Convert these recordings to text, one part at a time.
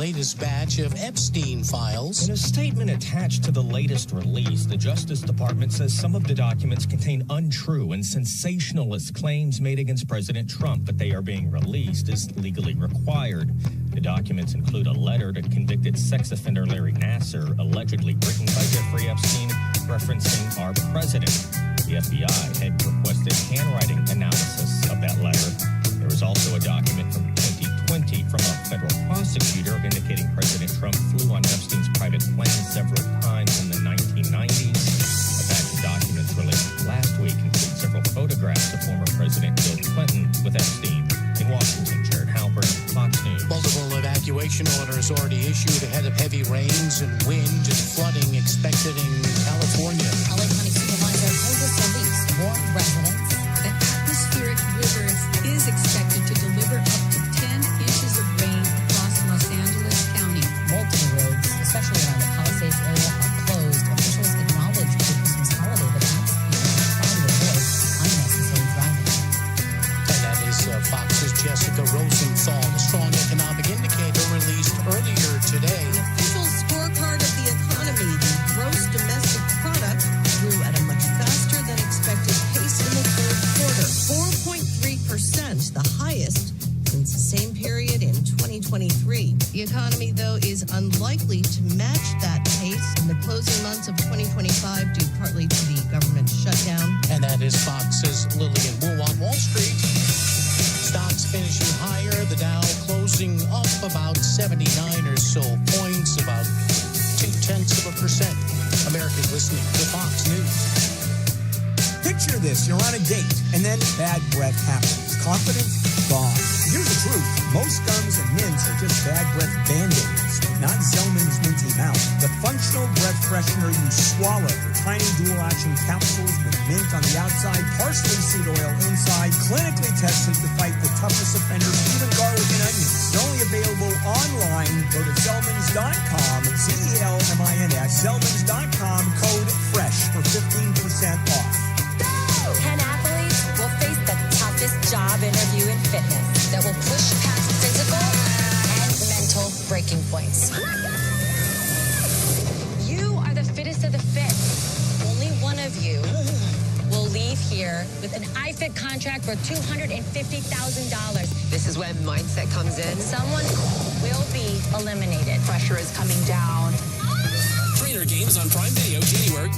latest batch of Epstein files. In a statement attached to the latest release, the Justice Department says some of the documents contain untrue and sensationalist claims made against President Trump, but they are being released as legally required. The documents include a letter to convicted sex offender Larry Nassar, allegedly written by Jeffrey Epstein, referencing our president. The FBI had requested handwriting analysis of that letter. There was also a document from 2020 from a federal prosecutor indicating President Trump flew on Epstein's private plane several times in the 1990s. A batch of documents released last week include several photographs of former President Bill Clinton with Epstein. In Washington, Jared Halpern, Fox News. Multiple evacuation orders already issued ahead of heavy rains and wind and flooding expected in California. LA County Supervisor Jose Solis warned residents that atmospheric rivers is expected to deliver up to 10 inches of rain across Los Angeles County. multiple roads, especially around the Palisades area, are closed. Officials acknowledge the Christmas holiday, but ask people to try to avoid unnecessary driving. And that is Fox's Jessica Rosenthal. A strong economic indicator released earlier today. The official scorecard of the economy, the gross domestic product, grew at a much faster than expected pace in the third quarter. 4.3%, the highest since the same period in 2023. The economy, though, is unlikely to match that pace in the closing months of 2025 due partly to the government shutdown. And that is Fox's Lillian Wu on Wall Street. Stocks finishing higher, the Dow closing up about 79 or so points, about 0.2%. Americans listening to Fox News. Picture this, you're on a date, and then bad breath happens. Confidence gone. Here's the truth. Most gums and mints are just bad breath Band-Aids, not Zellman's Minty Mouth. The functional breath freshener you swallow, the tiny dual-action capsules with mint on the outside, parsley seed oil inside, clinically tested to fight the toughest offenders, even garlic and onions. It's only available online. Go to Zellmans.com, Zellmins, Zellmans.com, code FRESH for 15% off. 10 athletes will face the toughest job interview in fitness that will push past physical and mental breaking points. You are the fittest of the fit. Only one of you will leave here with an iFit contract for $250,000. This is when mindset comes in. Someone will be eliminated. Pressure is coming down. Trainer Games on Prime Video January.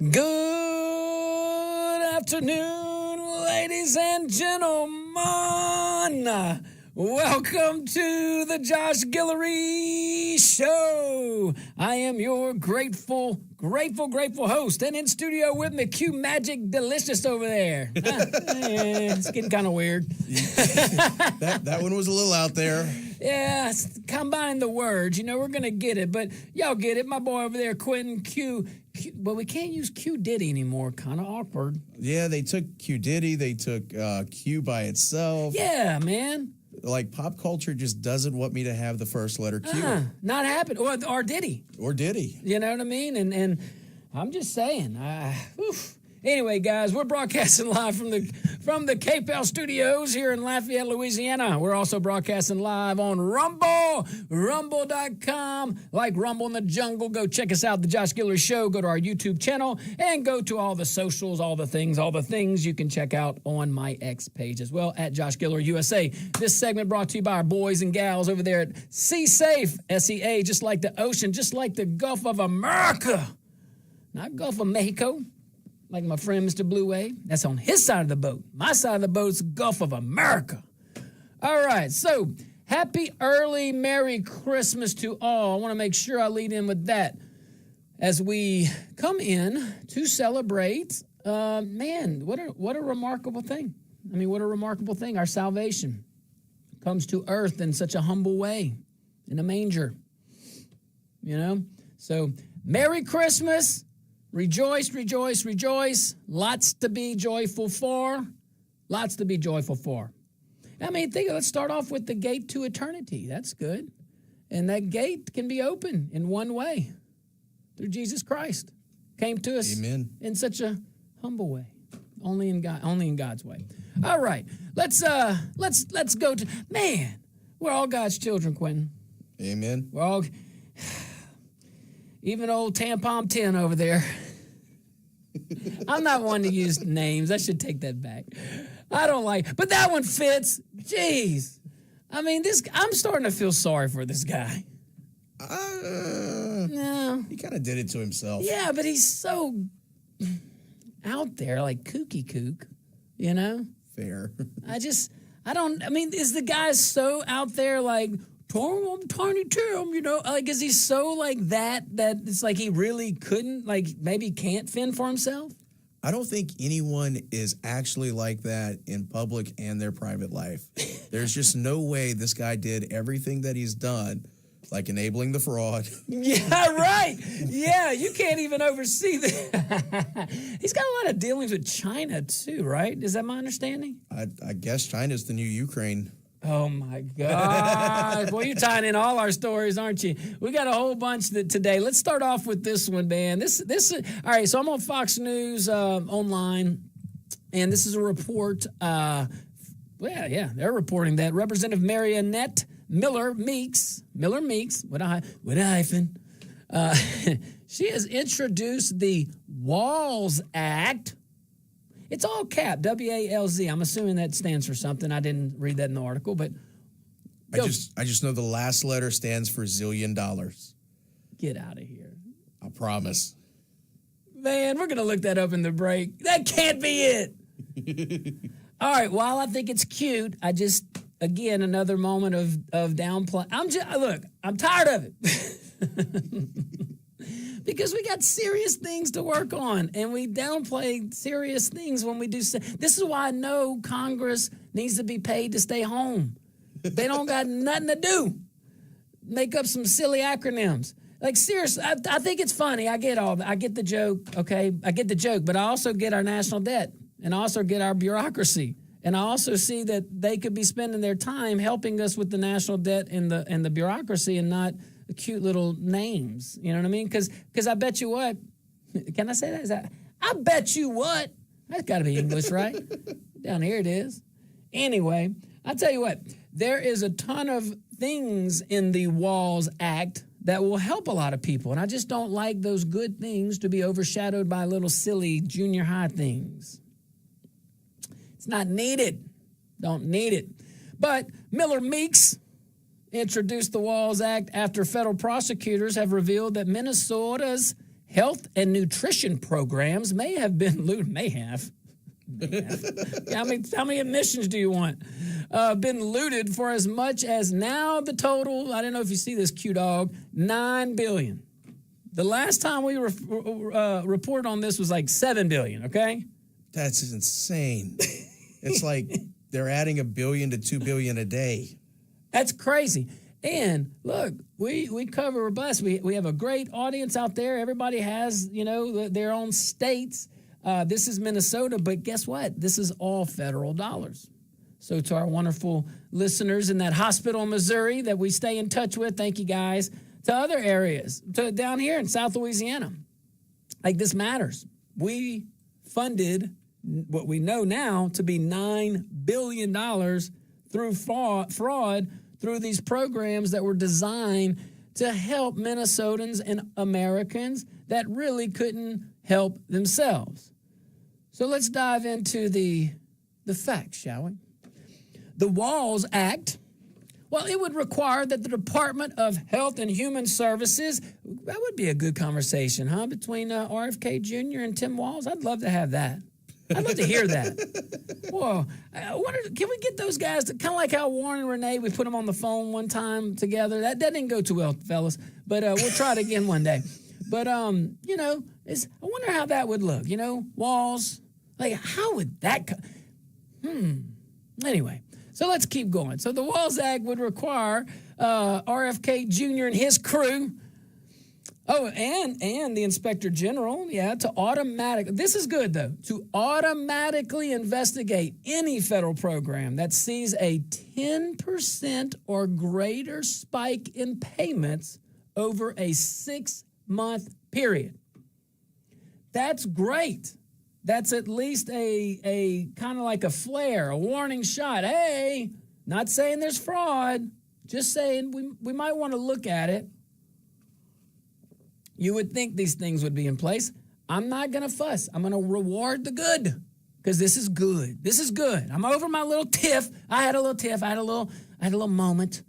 Good afternoon, ladies and gentlemen. Welcome to the Josh Guillory Show. I am your grateful host. And in studio with me, Q Magic Delicious over there. It's getting kind of weird. That one was a little out there. Yeah, combine the words. You know, we're going to get it. But y'all get it. My boy over there, Quentin Q. But we can't use Q Diddy anymore. Kind of awkward. Yeah, they took Q Diddy. They took Q by itself. Yeah, man. Like, pop culture just doesn't want me to have the first letter Q. Not happen. Or Diddy. Or Diddy. You know what I mean? And I'm just saying. Anyway, guys, we're broadcasting live from the KPEL studios here in Lafayette, Louisiana. We're also broadcasting live on Rumble, rumble.com. Like Rumble in the Jungle, go check us out, The Josh Guillory Show. Go to our YouTube channel and go to all the socials, all the things you can check out on my X page as well, at Josh Guillory USA. This segment brought to you by our boys and gals over there at Sea Safe, SEA, just like the ocean, just like the Gulf of America. Not Gulf of Mexico. Like my friend Mr. Blue Wave, that's on his side of the boat. My side of the boat's Gulf of America. All right, so happy early Merry Christmas to all. I want to make sure I lead in with that as we come in to celebrate. Man, what a remarkable thing. I mean, what a remarkable thing. Our salvation comes to earth in such a humble way, in a manger. You know? So, Merry Christmas. Rejoice, rejoice, rejoice. Lots to be joyful for. Lots to be joyful for. I mean, let's start off with the gate to eternity. That's good. And that gate can be open in one way, through Jesus Christ. Came to us Amen. In such a humble way. Only in God's way. All right. Let's go to, man, we're all God's children, Quentin. Amen. We're all, even old Tampon 10 over there. I'm not one to use names. I should take that back. I don't like, but that one fits. Jeez. I mean, I'm starting to feel sorry for this guy. No. He kind of did it to himself. Yeah, but he's so out there, like kooky kook, you know? Fair. is the guy so out there, like, I'm Tiny Tim, you know? Like, is he so like that it's like he really couldn't, like, maybe can't fend for himself? I don't think anyone is actually like that in public and their private life. There's just no way this guy did everything that he's done, like enabling the fraud. Yeah, right. Yeah, you can't even oversee that. He's got a lot of dealings with China, too, right? Is that my understanding? I guess China's the new Ukraine. Oh, my God. Boy, you're tying in all our stories, aren't you? We got a whole bunch today. Let's start off with this one, man. This all right, so I'm on Fox News online, and this is a report. They're reporting that Representative Marionette Miller Meeks, with a hyphen, she has introduced the WALZ Act. It's all capped, WALZ. I'm assuming that stands for something. I didn't read that in the article, but I just know the last letter stands for $zillion. Get out of here. I promise. Man, we're going to look that up in the break. That can't be it. All right, while I think it's cute, I just, again, another moment of downplay. I'm tired of it. Because we got serious things to work on, and we downplay serious things when we do. This is why I know Congress needs to be paid to stay home. They don't got nothing to do. Make up some silly acronyms. Like, seriously, I think it's funny. I get the joke, okay? I get the joke, but I also get our national debt, and I also get our bureaucracy. And I also see that they could be spending their time helping us with the national debt and the bureaucracy, and not cute little names, you know what I mean? Because I bet you what, can I say that? I bet you what, that's got to be English, right? Down here it is. Anyway, I'll tell you what, there is a ton of things in the WALZ Act that will help a lot of people, and I just don't like those good things to be overshadowed by little silly junior high things. It's not needed. Don't need it. But Miller Meeks introduced the WALZ Act after federal prosecutors have revealed that Minnesota's health and nutrition programs may have been looted. May have. How many admissions do you want? Been looted for as much as now the total, I don't know if you see this, Q-Dog, $9 billion. The last time we reported on this was like $7 billion, okay? That's insane. It's like they're adding $1 billion to $2 billion a day. That's crazy. And look, we cover, we're blessed. We have a great audience out there. Everybody has, their own states. This is Minnesota, but guess what? This is all federal dollars. So to our wonderful listeners in that hospital in Missouri that we stay in touch with, thank you guys. To other areas, to down here in South Louisiana, like this matters. We funded what we know now to be $9 billion through fraud through these programs that were designed to help Minnesotans and Americans that really couldn't help themselves. So let's dive into the facts, shall we? The WALZ Act, well, it would require that the Department of Health and Human Services, that would be a good conversation, huh, between RFK Jr. and Tim Walz. I'd love to have that. I'd love to hear that. Whoa. I wonder, can we get those guys to, kind of like how Warren and Renee, we put them on the phone one time together. That didn't go too well, fellas, but we'll try it again one day. But, I wonder how that would look, Walz. Like, how would that Anyway, so let's keep going. So the WALZ Act would require RFK Jr. and his crew, and the Inspector General, to this is good, though, to automatically investigate any federal program that sees a 10% or greater spike in payments over a 6-month period. That's great. That's at least a kind of like a flare, a warning shot. Hey, not saying there's fraud, just saying we might want to look at it. You would think these things would be in place. I'm not going to fuss. I'm going to reward the good because this is good. This is good. I'm over my little tiff. I had a little moment.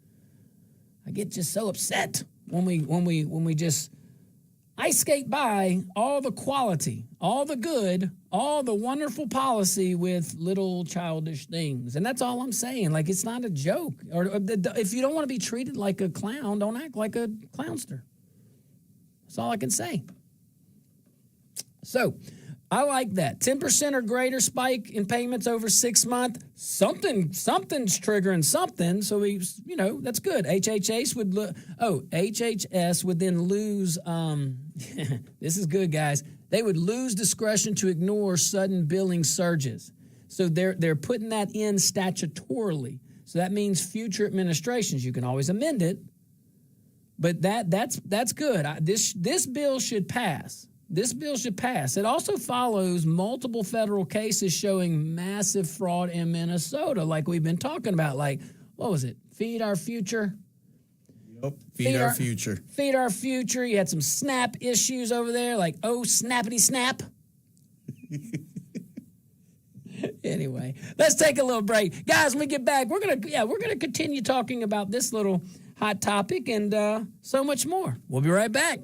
I get just so upset when we just I skate by all the quality, all the good, all the wonderful policy with little childish things. And that's all I'm saying. Like, it's not a joke. Or if you don't want to be treated like a clown, don't act like a clownster. That's all I can say. So, I like that. 10% or greater spike in payments over 6 months. Something's triggering something. So that's good. HHS would then lose. This is good, guys. They would lose discretion to ignore sudden billing surges. So they're putting that in statutorily. So that means future administrations. You can always amend it, but that's good. This bill should pass. This bill should pass. It also follows multiple federal cases showing massive fraud in Minnesota, like we've been talking about. Like, what was it? Feed Our Future? Yep, Feed Our Future. Feed Our Future. You had some SNAP issues over there, like, oh, snappity snap. Anyway, let's take a little break. Guys, when we get back, we're gonna continue talking about this little hot topic and so much more. We'll be right back.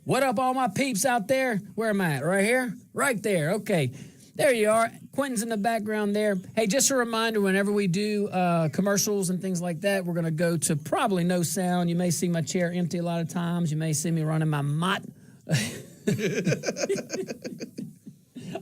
What up, all my peeps out there? Where am I at? Right here? Right there. Okay. There you are. Quentin's in the background there. Hey, just a reminder, whenever we do commercials and things like that, we're going to go to probably no sound. You may see my chair empty a lot of times. You may see me running my mott.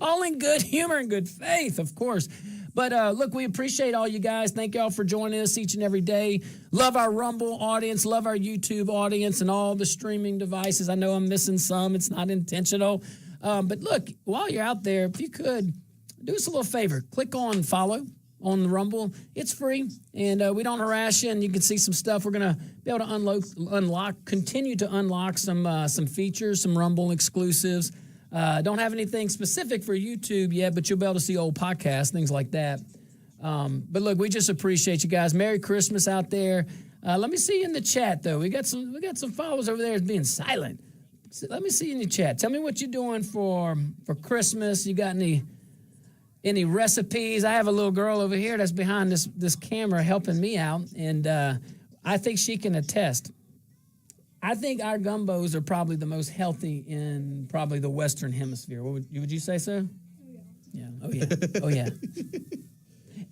All in good humor and good faith, of course. But look, we appreciate all you guys. Thank y'all for joining us each and every day. Love our Rumble audience, love our YouTube audience and all the streaming devices. I know I'm missing some. It's not intentional. But look, while you're out there, if you could, do us a little favor. Click on follow on the Rumble. It's free, and we don't harass you, and you can see some stuff. We're going to be able to continue to unlock some features, some Rumble exclusives. Don't have anything specific for YouTube yet, but you'll be able to see old podcasts, things like that. But look, we just appreciate you guys. Merry Christmas out there. Let me see you in the chat, though. We got some followers over there being silent. So let me see you in the chat. Tell me what you're doing for Christmas. You got any recipes? I have a little girl over here that's behind this camera helping me out, and I think she can attest. I think our gumbos are probably the most healthy in probably the Western Hemisphere. Would you say so? Yeah. Oh, yeah. Oh, yeah.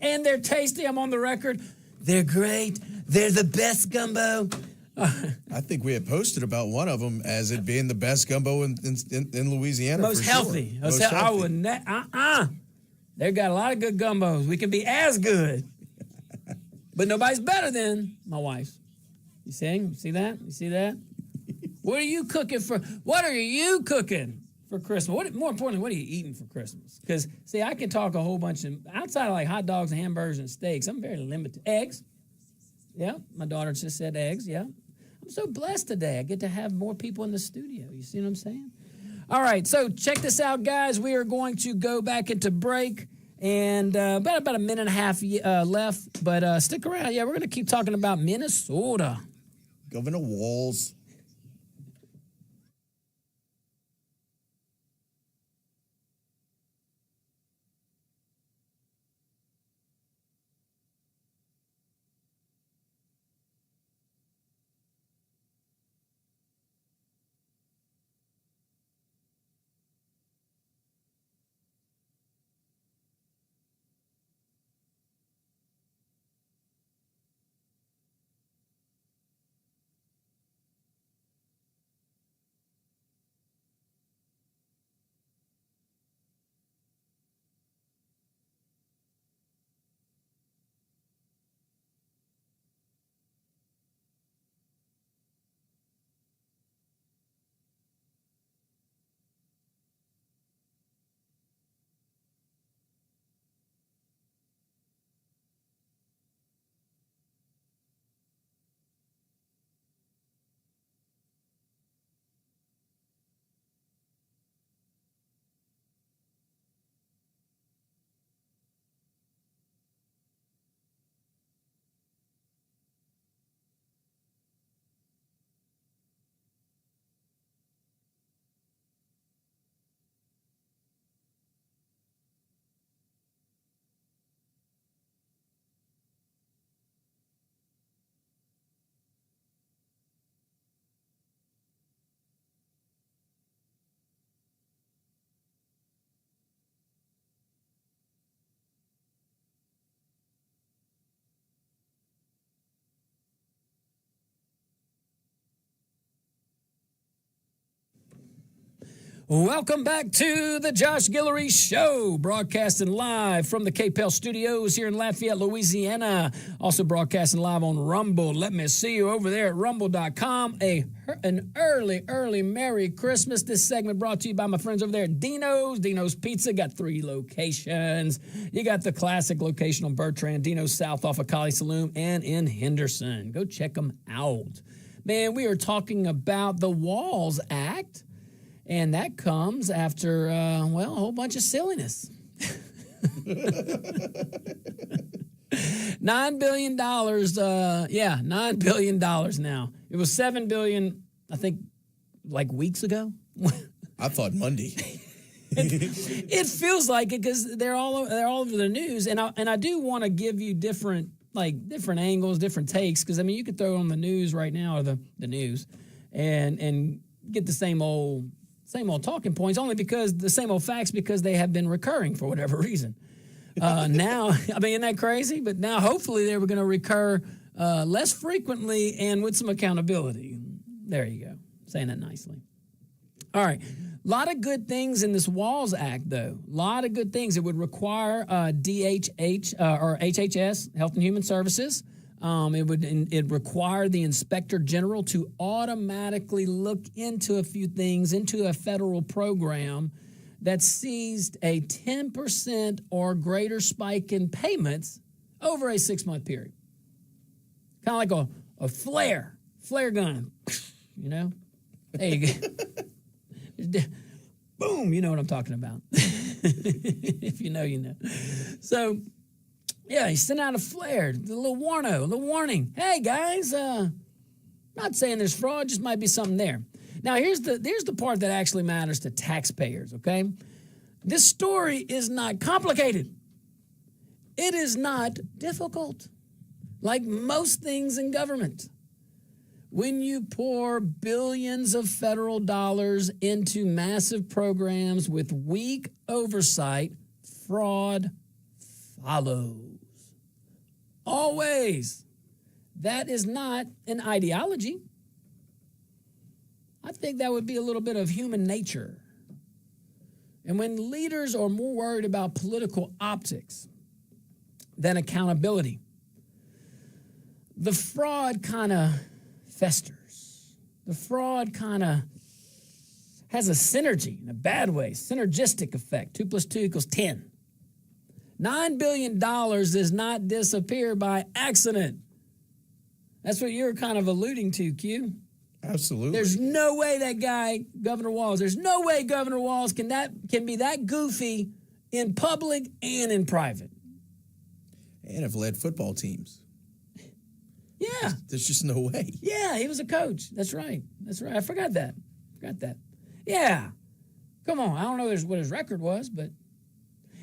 And they're tasty. I'm on the record. They're great. They're the best gumbo. I think we had posted about one of them as it being the best gumbo in Louisiana. Most healthy. Sure. Most healthy. I wouldn't. They've got a lot of good gumbos. We can be as good. But nobody's better than my wife's. You see? You see that? You see that? What are you cooking for Christmas? More importantly, what are you eating for Christmas? Because, see, I can talk a whole bunch of, outside of like hot dogs and hamburgers and steaks, I'm very limited. Eggs. Yeah, my daughter just said eggs, yeah. I'm so blessed today. I get to have more people in the studio. You see what I'm saying? All right, so check this out, guys. We are going to go back into break. And about a minute and a half left, but stick around. Yeah, we're going to keep talking about Minnesota. Governor WALZ. Welcome back to the Josh Guillory Show, broadcasting live from the KPEL studios here in Lafayette, Louisiana. Also broadcasting live on Rumble. Let me see you over there at rumble.com. An early Merry Christmas. This segment brought to you by my friends over there at Dino's. Dino's Pizza got 3 locations. You got the classic location on Bertrand, Dino's South off of Collie Saloon, and in Henderson. Go check them out. Man, we are talking about the WALZ Act. And that comes after, a whole bunch of silliness. $9 billion, $9 billion now. It was $7 billion, I think, like weeks ago. I thought Monday. It feels like it because they're all over the news. And I do want to give you different angles, different takes. Because, I mean, you could throw on the news right now or the news and get the same old talking points, only because the same old facts, because they have been recurring for whatever reason. Now, I mean, isn't that crazy? But now, hopefully, they were going to recur less frequently and with some accountability. There you go. Saying that nicely. All right. A lot of good things in this WALZ Act, though. A lot of good things. It would require DHH or HHS, Health and Human Services. It require the Inspector General to automatically look into a few things, into a federal program that seized a 10% or greater spike in payments over a 6-month period. Kind of like a flare gun, you know? There you go. Boom, you know what I'm talking about. If you know, you know. So, yeah, he sent out a flare, a little warning. Hey, guys, not saying there's fraud, just might be something there. Now, here's the part that actually matters to taxpayers, okay? This story is not complicated. It is not difficult, like most things in government. When you pour billions of federal dollars into massive programs with weak oversight, fraud follows. Always. That is not an ideology. I think that would be a little bit of human nature. And when leaders are more worried about political optics than accountability, the fraud kind of festers. The fraud kind of has a synergy in a bad way, synergistic effect. 2 + 2 = 10. $9 billion does not disappear by accident. That's what you're kind of alluding to, Q. Absolutely. There's no way that guy, Governor WALZ, there's no way Governor WALZ can be that goofy in public and in private. And have led football teams. Yeah. There's just no way. Yeah, he was a coach. That's right. I forgot that. Yeah. Come on. I don't know what his record was, but...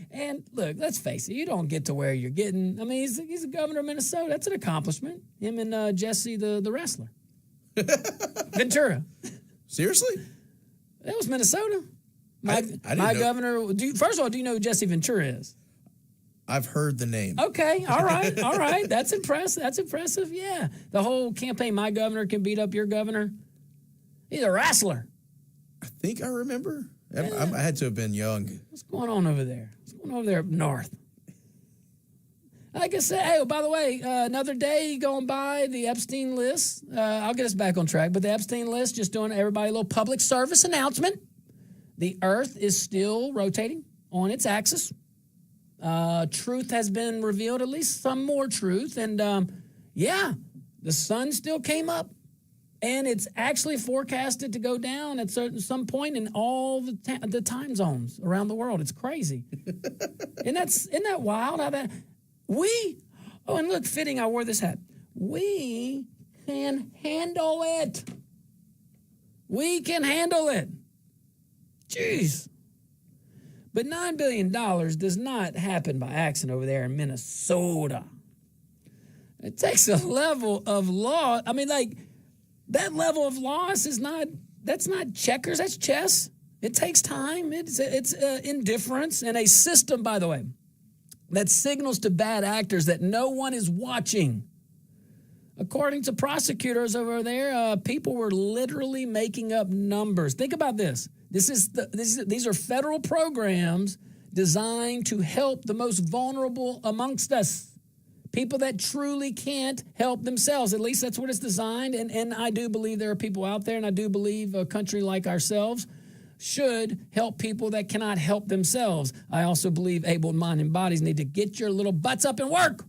And look, let's face it, you don't get to where you're getting. I mean, he's the governor of Minnesota. That's an accomplishment. Him and Jesse, the wrestler. Ventura. Seriously? That was Minnesota. I didn't my know. governor. First of all, do you know who Jesse Ventura is? I've heard the name. Okay, all right. That's impressive. Yeah, the whole campaign. My governor can beat up your governor. He's a wrestler. I think I remember. Yeah. I had to have been young. What's going on over there? Up north? Like I said, hey, by the way, another day going by, the Epstein list. I'll get us back on track, but the Epstein list, just doing everybody a little public service announcement. The Earth is still rotating on its axis. Truth has been revealed, at least some more truth. And, the sun still came up. And it's actually forecasted to go down at some point in all the time zones around the world. It's crazy. Isn't that wild how that... and look, fitting, I wore this hat. We can handle it. We can handle it. Jeez. But $9 billion does not happen by accident over there in Minnesota. It takes a level of law. I mean, like... That level of loss that's not checkers, that's chess. It takes time. It's indifference and a system, by the way, that signals to bad actors that no one is watching. According to prosecutors over there, people were literally making up numbers. Think about this. These are federal programs designed to help the most vulnerable amongst us. People that truly can't help themselves. At least that's what it's designed. And I do believe there are people out there, and I do believe a country like ourselves should help people that cannot help themselves. I also believe able-minded bodies need to get your little butts up and work.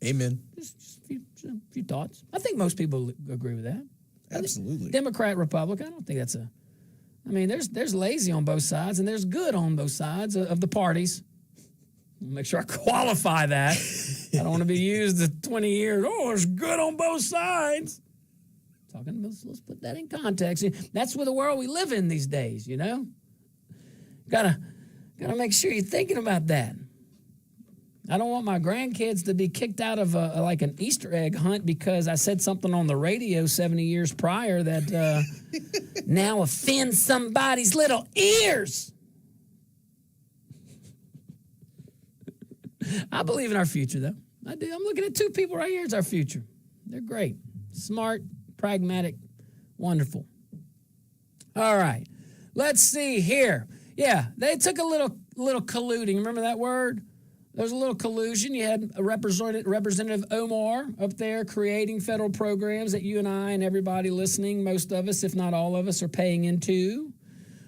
Amen. Just a few thoughts. I think most people agree with that. Absolutely. Democrat, Republican, I don't think that's there's lazy on both sides, and there's good on both sides of the parties. Make sure I qualify that. I don't want to be used the 20 years. Oh, it's good on both sides. Let's put that in context. That's the world we live in these days, you know? Gotta make sure you're thinking about that. I don't want my grandkids to be kicked out of like an Easter egg hunt because I said something on the radio 70 years prior that now offend somebody's little ears. I believe in our future, though. I do. I'm looking at two people right here as our future. They're great. Smart, pragmatic, wonderful. All right. Let's see here. Yeah, they took a little colluding. Remember that word? There was a little collusion. You had a Representative Omar up there creating federal programs that you and I and everybody listening, most of us, if not all of us, are paying into.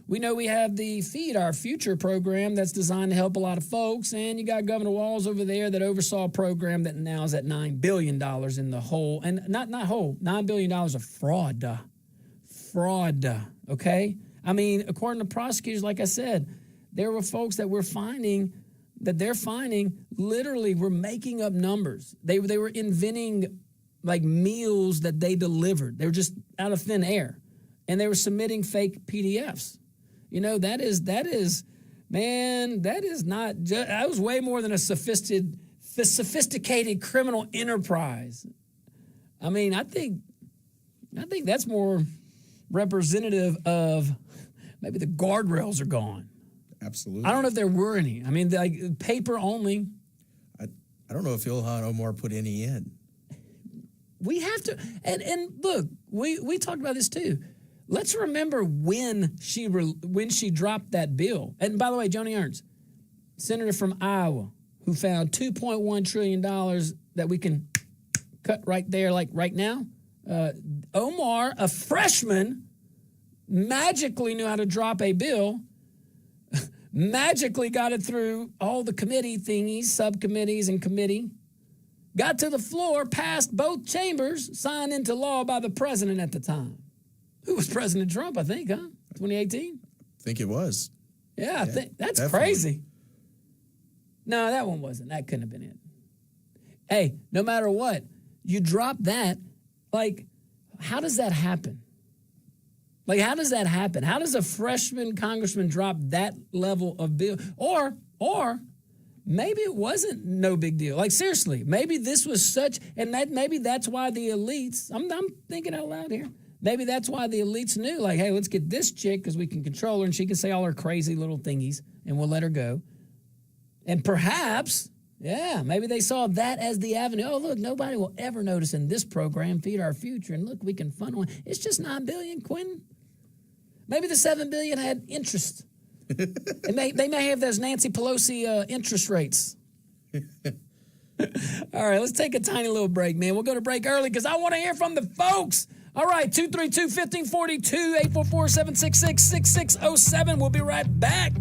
We know we have the Feed Our Future program that's designed to help a lot of folks, and you got Governor WALZ over there that oversaw a program that now is at $9 billion in the hole, and not whole, $9 billion of fraud. Fraud, okay? I mean, according to prosecutors, like I said, there were folks that they're finding literally were making up numbers. They were inventing like meals that they delivered. They were just out of thin air, and they were submitting fake PDFs. You know, that was way more than a sophisticated criminal enterprise. I mean, I think that's more representative of maybe the guardrails are gone. Absolutely. I don't know if there were any. I mean, like paper only. I don't know if Ilhan Omar put any in. We have to, and look, we talked about this too. Let's remember when she dropped that bill. And by the way, Joni Ernst, senator from Iowa, who found $2.1 trillion that we can cut right there, like right now. Omar, a freshman, magically knew how to drop a bill, magically got it through all the committee thingies, subcommittees and committee, got to the floor, passed both chambers, signed into law by the president at the time. Who was President Trump, I think, huh? 2018? I think it was. Yeah, I think that's definitely crazy. No, that one wasn't. That couldn't have been it. Hey, no matter what, you drop that, like, how does that happen? Like, how does that happen? How does a freshman congressman drop that level of bill? Or maybe it wasn't no big deal. Like, seriously, maybe this was such, and maybe that's why the elites, I'm thinking out loud here, maybe that's why the elites knew, like, hey, let's get this chick because we can control her and she can say all her crazy little thingies and we'll let her go. And perhaps, yeah, maybe they saw that as the avenue. Oh, look, nobody will ever notice in this program, Feed Our Future, and look, we can funnel it. It's just $9 billion, Quentin. Maybe the $7 billion had interest. They may have those Nancy Pelosi interest rates. All right, let's take a tiny little break, man. We'll go to break early because I want to hear from the folks. All right, 232-1542, 844-766-6607. We'll be right back.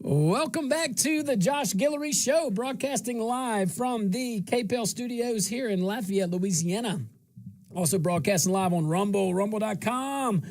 Welcome back to the Josh Guillory Show, broadcasting live from the KPEL studios here in Lafayette, Louisiana. Also broadcasting live on Rumble, rumble.com.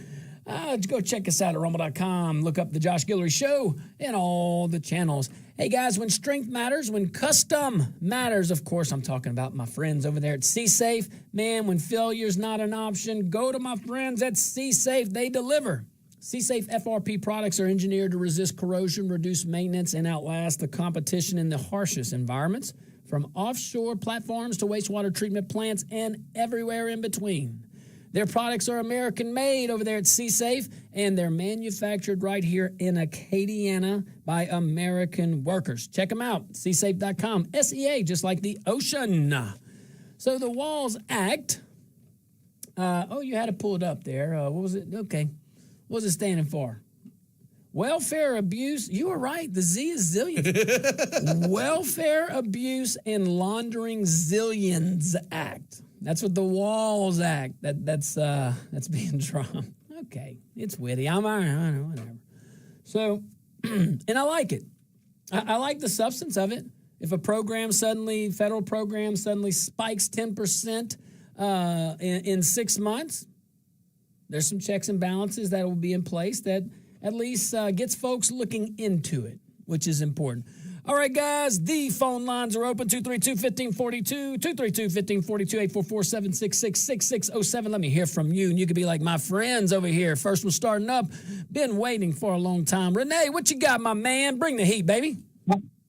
Go check us out at rumble.com. Look up the Josh Guillory Show and all the channels. Hey, guys, when strength matters, when custom matters, of course, I'm talking about my friends over there at SeaSafe. Man, when failure's not an option, go to my friends at SeaSafe. They deliver. SeaSafe FRP products are engineered to resist corrosion, reduce maintenance, and outlast the competition in the harshest environments, from offshore platforms to wastewater treatment plants and everywhere in between. Their products are American-made over there at SeaSafe, and they're manufactured right here in Acadiana by American workers. Check them out, seasafe.com, SEA, just like the ocean. So the WALZ Act, you had to pull it up there. What was it? Okay. What was it standing for? Welfare Abuse. You were right. The Z is zillion. Welfare Abuse and Laundering Zillions Act. That's what the WALZ Act. That's being drawn. Okay, it's witty. I know, whatever. So, and I like it. I like the substance of it. If a federal program suddenly spikes 10% in 6 months, there's some checks and balances that will be in place that at least gets folks looking into it, which is important. All right, guys, the phone lines are open, 232-1542, 232-1542, 844-766-6607. Let me hear from you, and you could be like my friends over here. First one starting up, been waiting for a long time. Renee, what you got, my man? Bring the heat, baby.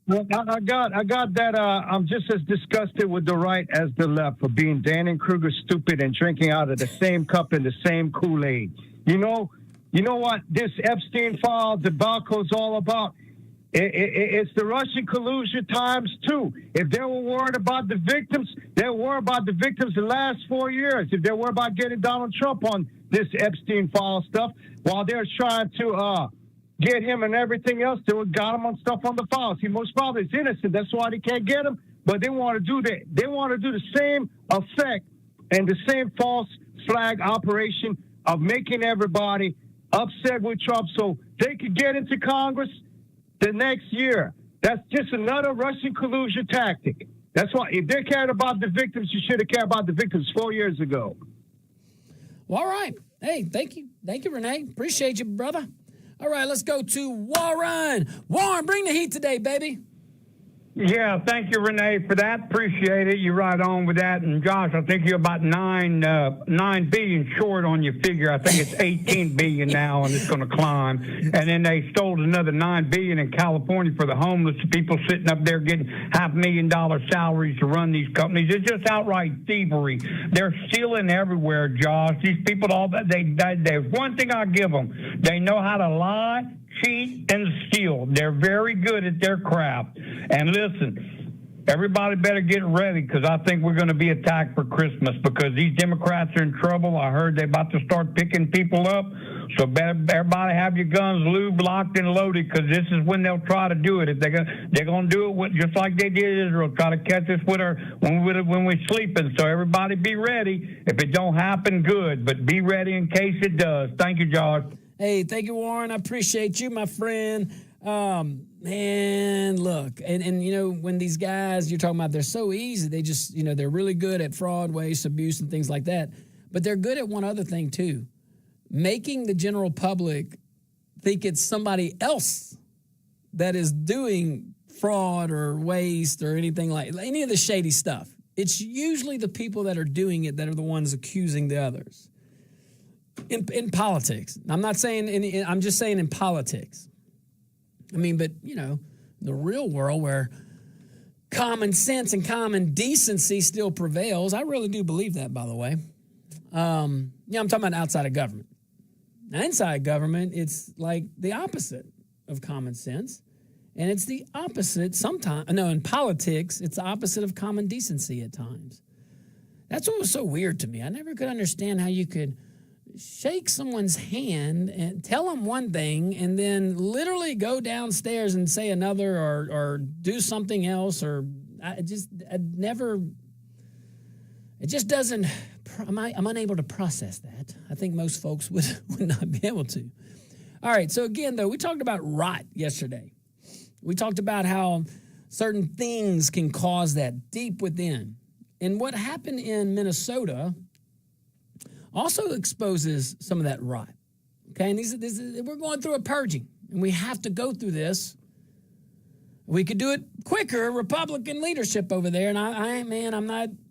I got that I'm just as disgusted with the right as the left for being Dunning-Kruger stupid and drinking out of the same cup and the same Kool-Aid. You know what this Epstein file debacle is all about? It's the Russian collusion times two. If they were worried about the victims, they were worried about the victims the last 4 years. If they were about getting Donald Trump on this Epstein file stuff, while they're trying to get him and everything else, they got him on stuff on the files. He most probably is innocent. That's why they can't get him. But they want to do that. They want to do the same effect and the same false flag operation of making everybody upset with Trump so they could get into Congress the next year. That's just another Russian collusion tactic. That's why, if they cared about the victims, you should have cared about the victims 4 years ago. Well, all right. Hey, thank you. Thank you, Renee. Appreciate you, brother. All right, let's go to Warren. Warren, bring the heat today, baby. Yeah, thank you, Renee, for that. Appreciate it. You're right on with that. And, Josh, I think you're about $9 billion short on your figure. I think it's $18 billion now, and it's going to climb. And then they stole another $9 billion in California for the homeless people sitting up there getting $500,000 salaries to run these companies. It's just outright thievery. They're stealing everywhere, Josh. These people, there's one thing I'll give them. They know how to lie, cheat, and steal. They're very good at their craft. And listen, everybody better get ready, because I think we're going to be attacked for Christmas, because these Democrats are in trouble. I heard they're about to start picking people up. So everybody have your guns lubed, locked, and loaded, because this is when they'll try to do it. If they're going to do it just like they did Israel, try to catch us when we're sleeping. So everybody be ready. If it don't happen, good, but be ready in case it does. Thank you, Josh. Hey, thank you, Warren. I appreciate you, my friend. Man, look, and you know, when these guys you're talking about, they're so easy. They just, they're really good at fraud, waste, abuse, and things like that. But they're good at one other thing, too. Making the general public think it's somebody else that is doing fraud or waste or anything like any of the shady stuff. It's usually the people that are doing it that are the ones accusing the others. In politics. I'm not saying I'm just saying in politics. I mean, but, the real world where common sense and common decency still prevails. I really do believe that, by the way. I'm talking about outside of government. Now, inside government, it's like the opposite of common sense. And it's the opposite sometimes. No, in politics, it's the opposite of common decency at times. That's what was so weird to me. I never could understand how you could shake someone's hand and tell them one thing and then literally go downstairs and say another or do something else, or it just doesn't, I'm unable to process that. I think most folks would not be able to. All right, so again, though, we talked about rot yesterday. We talked about how certain things can cause that deep within. And what happened in Minnesota also exposes some of that rot. Okay, and we're going through a purging, and we have to go through this. We could do it quicker, Republican leadership over there, and I'm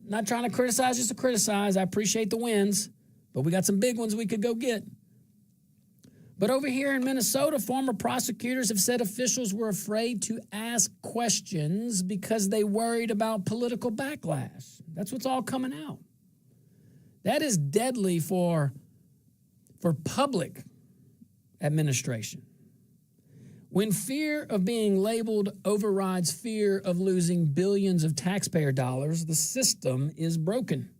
not trying to criticize just to criticize. I appreciate the wins, but we got some big ones we could go get. But over here in Minnesota, former prosecutors have said officials were afraid to ask questions because they worried about political backlash. That's what's all coming out. That is deadly for public administration. When fear of being labeled overrides fear of losing billions of taxpayer dollars, the system is broken.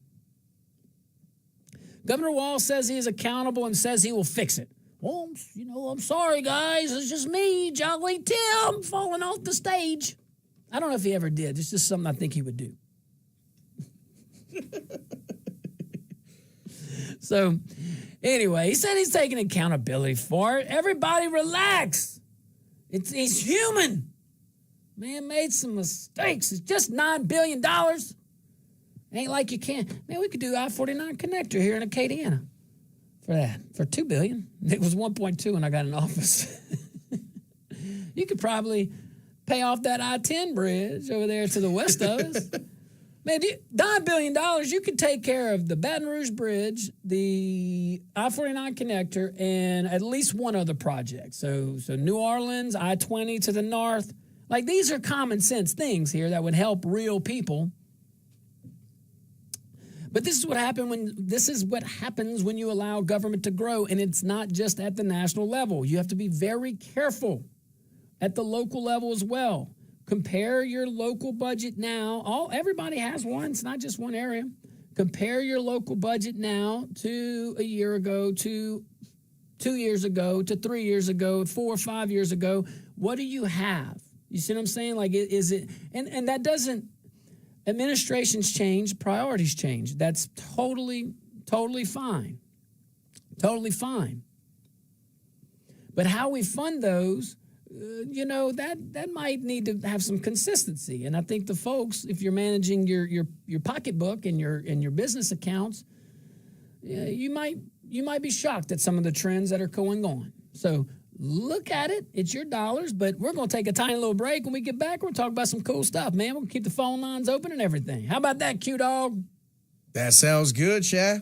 Governor WALZ says he is accountable and says he will fix it. Well, I'm sorry, guys. It's just me, Jolly Tim, falling off the stage. I don't know if he ever did. It's just something I think he would do. So, anyway, he said he's taking accountability for it. Everybody relax. He's human. Man made some mistakes. It's just $9 billion. Ain't like you can't. Man, we could do I-49 connector here in Acadiana for that, for $2 billion. It was 1.2 when I got in office. You could probably pay off that I-10 bridge over there to the west of us. Man, $9 billion, you could take care of the Baton Rouge Bridge, the I-49 connector, and at least one other project. So New Orleans, I-20 to the north. Like, these are common sense things here that would help real people. But this is what happens when you allow government to grow, and it's not just at the national level. You have to be very careful at the local level as well. Compare your local budget now. Everybody has one. It's not just one area. Compare your local budget now to a year ago, to 2 years ago, to 3 years ago, 4 or 5 years ago. What do you have? You see what I'm saying? Like, is it, and that doesn't, administrations change, priorities change. That's totally fine. Totally fine. But how we fund those, that might need to have some consistency. And I think the folks, if you're managing your pocketbook and your business accounts, you might be shocked at some of the trends that are going on. So look at it. It's your dollars, but we're going to take a tiny little break. When we get back, we're going to talk about some cool stuff, man. We're going to keep the phone lines open and everything. How about that, Q-Dog? That sounds good, Sha.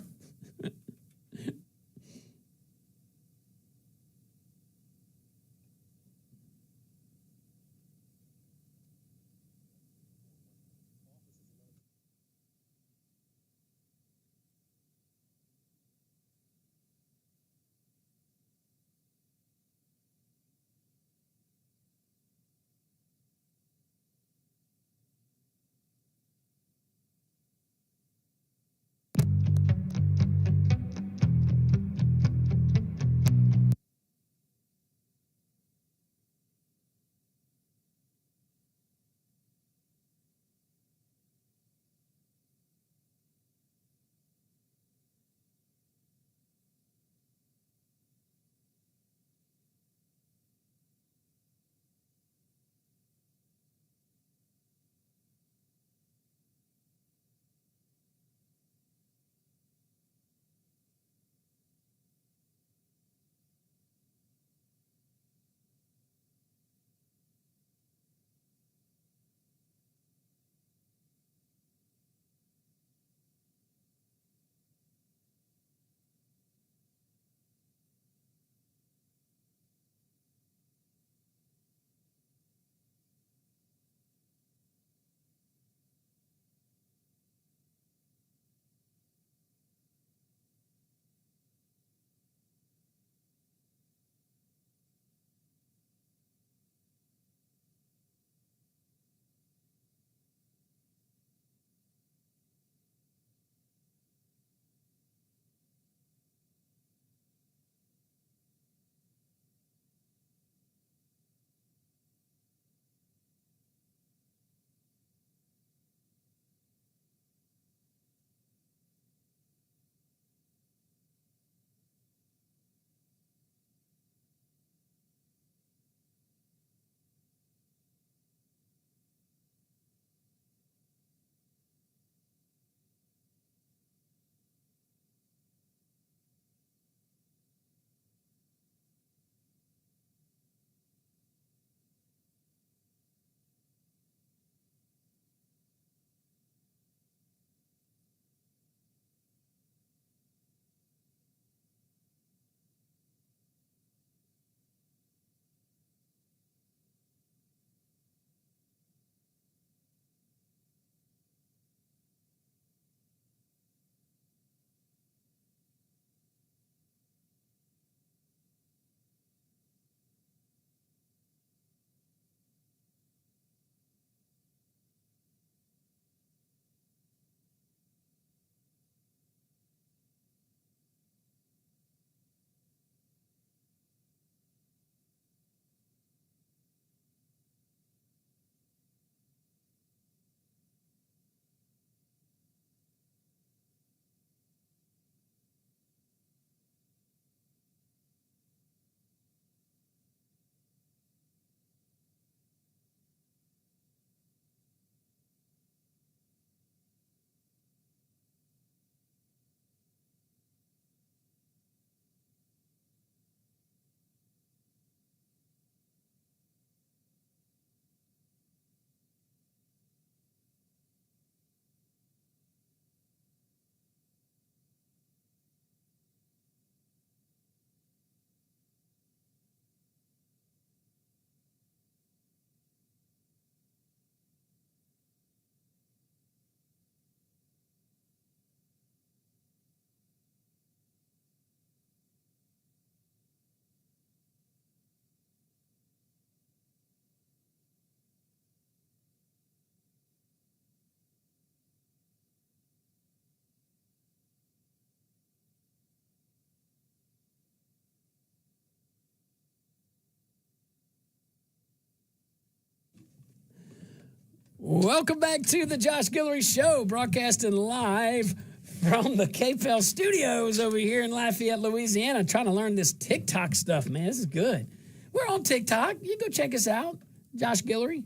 Welcome back to the Josh Guillory Show, broadcasting live from the KPEL studios over here in Lafayette, Louisiana. Trying to learn this TikTok stuff, man. This is good. We're on TikTok. You can go check us out. Josh Guillory.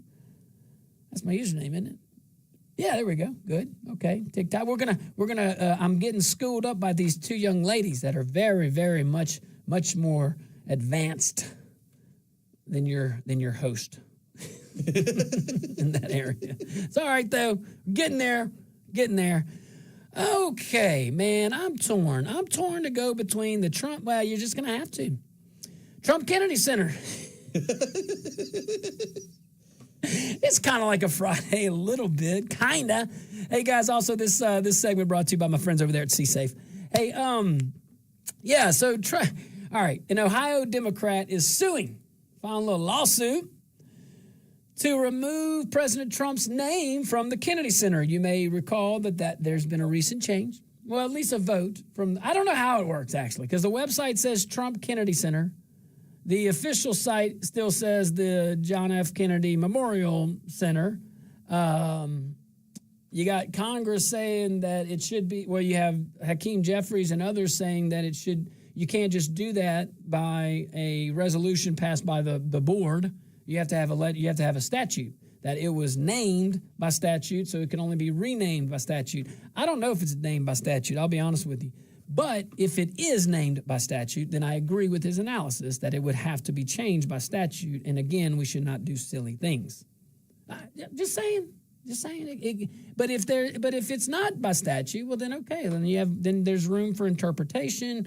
That's my username, isn't it? Yeah, there we go. Good. Okay, TikTok. We're gonna. I'm getting schooled up by these two young ladies that are very, very much more advanced than your host in that area. It's all right though. Getting there. Okay, man. I'm torn to go between the Trump. Well, you're just gonna have to. Trump Kennedy Center. It's kind of like a Friday, a little bit, kind of. Hey, guys, also this segment brought to you by my friends over there at C-Safe. Hey, yeah, so, all right, an Ohio Democrat is suing, filing a little lawsuit to remove President Trump's name from the Kennedy Center. You may recall that there's been a recent change. Well, at least a vote from, I don't know how it works, actually, because the website says Trump Kennedy Center. The official site still says the John F. Kennedy Memorial Center. You got Congress saying that it should be, well, you have Hakeem Jeffries and others saying that you can't just do that by a resolution passed by the board. You have to have a statute that it was named by statute, so it can only be renamed by statute. I don't know if it's named by statute, I'll be honest with you. But if it is named by statute, then I agree with his analysis that it would have to be changed by statute. And again, we should not do silly things. Just saying. But if it's not by statute, well then okay, then there's room for interpretation.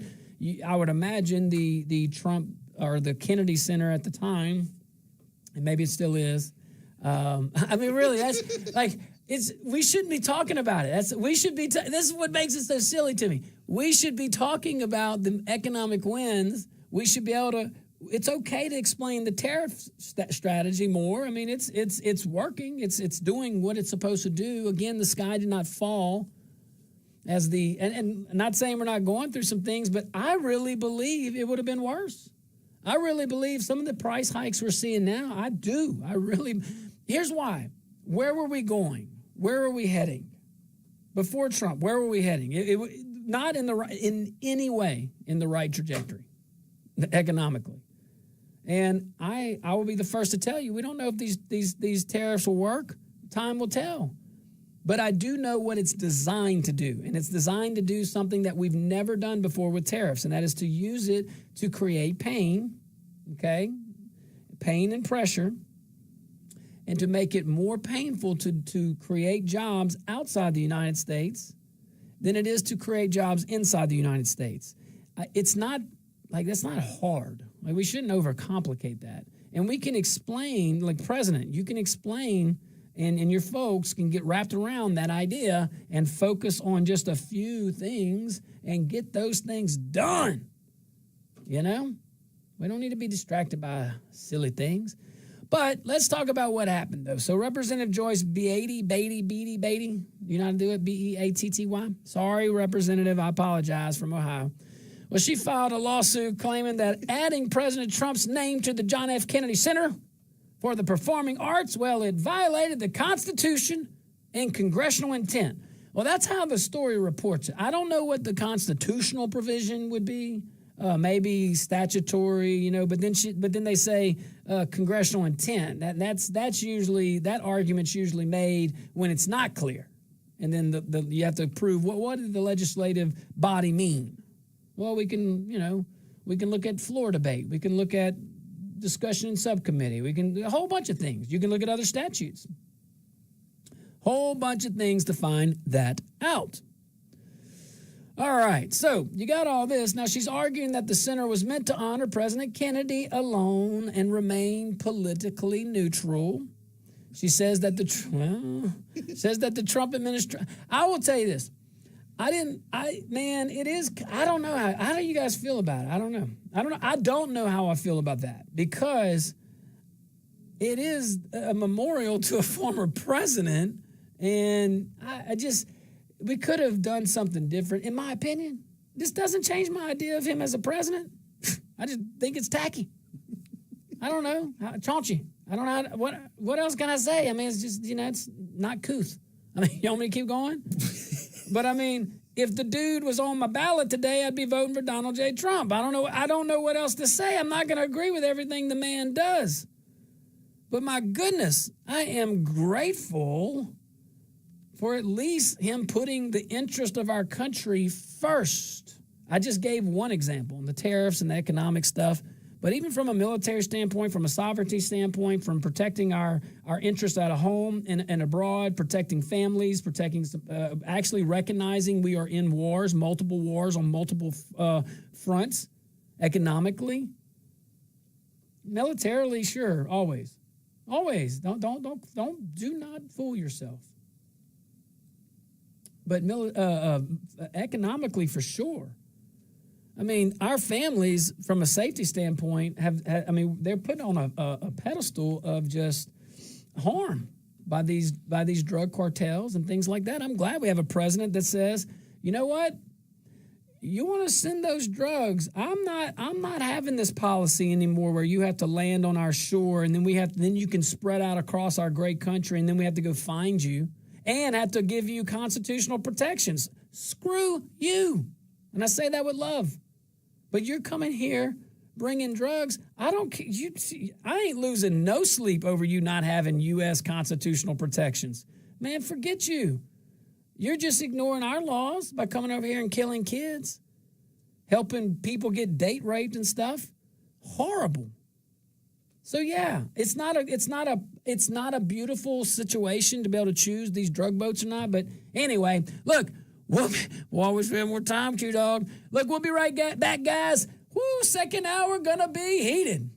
I would imagine the Trump or the Kennedy Center at the time, and maybe it still is. I mean, really, that's like. We shouldn't be talking about it. This is what makes it so silly to me. We should be talking about the economic wins. We should be able to. It's okay to explain the tariff strategy more. I mean, it's working. It's doing what it's supposed to do. Again, the sky did not fall. And not saying we're not going through some things, but I really believe it would have been worse. I really believe some of the price hikes we're seeing now. I do. Here's why. Where were we going? Where were we heading? Before Trump, where were we heading? Not in any way in the right trajectory, economically. And I will be the first to tell you, we don't know if these tariffs will work. Time will tell. But I do know what it's designed to do. And it's designed to do something that we've never done before with tariffs, and that is to use it to create pain, okay? Pain and pressure. And to make it more painful to create jobs outside the United States than it is to create jobs inside the United States. It's not, that's not hard. We shouldn't overcomplicate that. And we can explain, like President, you can explain, and your folks can get wrapped around that idea and focus on just a few things and get those things done. You know? We don't need to be distracted by silly things. But let's talk about what happened, though. So Representative Joyce Beatty, you know how to do it? Beatty. Sorry, Representative, I apologize, from Ohio. Well, she filed a lawsuit claiming that adding President Trump's name to the John F. Kennedy Center for the Performing Arts, well, it violated the Constitution and congressional intent. Well, that's how the story reports it. I don't know what the constitutional provision would be. Maybe statutory, you know, but then they say congressional intent. That's usually, that argument's usually made when it's not clear, and then you have to prove what did the legislative body mean. Well, we can look at floor debate, we can look at discussion in subcommittee, we can a whole bunch of things. You can look at other statutes, whole bunch of things to find that out. All right, so you got all this. Now, she's arguing that the center was meant to honor President Kennedy alone and remain politically neutral. She says that the Trump administration. I will tell you this. I don't know how do you guys feel about it? I don't know. I don't know how I feel about that, because it is a memorial to a former president, and we could have done something different, in my opinion. This doesn't change my idea of him as a president. I just think it's tacky. I don't know. Chauncey. I don't know what else can I say? I mean, it's just, it's not couth. I mean, you want me to keep going? But I mean, if the dude was on my ballot today, I'd be voting for Donald J. Trump. I don't know what else to say. I'm not going to agree with everything the man does. But my goodness, I am grateful for at least him putting the interest of our country first. I just gave one example, the tariffs and the economic stuff. But even from a military standpoint, from a sovereignty standpoint, from protecting our interests at home and abroad, protecting families, actually recognizing we are in wars, multiple wars on multiple fronts, economically, militarily, sure, always. Do not fool yourself. But economically, for sure. I mean, our families, from a safety standpoint, they're put on a pedestal of just harm by these drug cartels and things like that. I'm glad we have a president that says, you know what? You want to send those drugs? I'm not having this policy anymore where you have to land on our shore and then you can spread out across our great country and then we have to go find you and have to give you constitutional protections. Screw you. And I say that with love. But you're coming here bringing drugs. I ain't losing no sleep over you not having U.S. constitutional protections. Man, forget you. You're just ignoring our laws by coming over here and killing kids, helping people get date raped and stuff. Horrible. So yeah, it's not a beautiful situation to be able to choose these drug boats or not. But anyway, look. We'll always spend more time, Q-Dog. Look, we'll be right back, guys. Woo, second hour gonna be heated.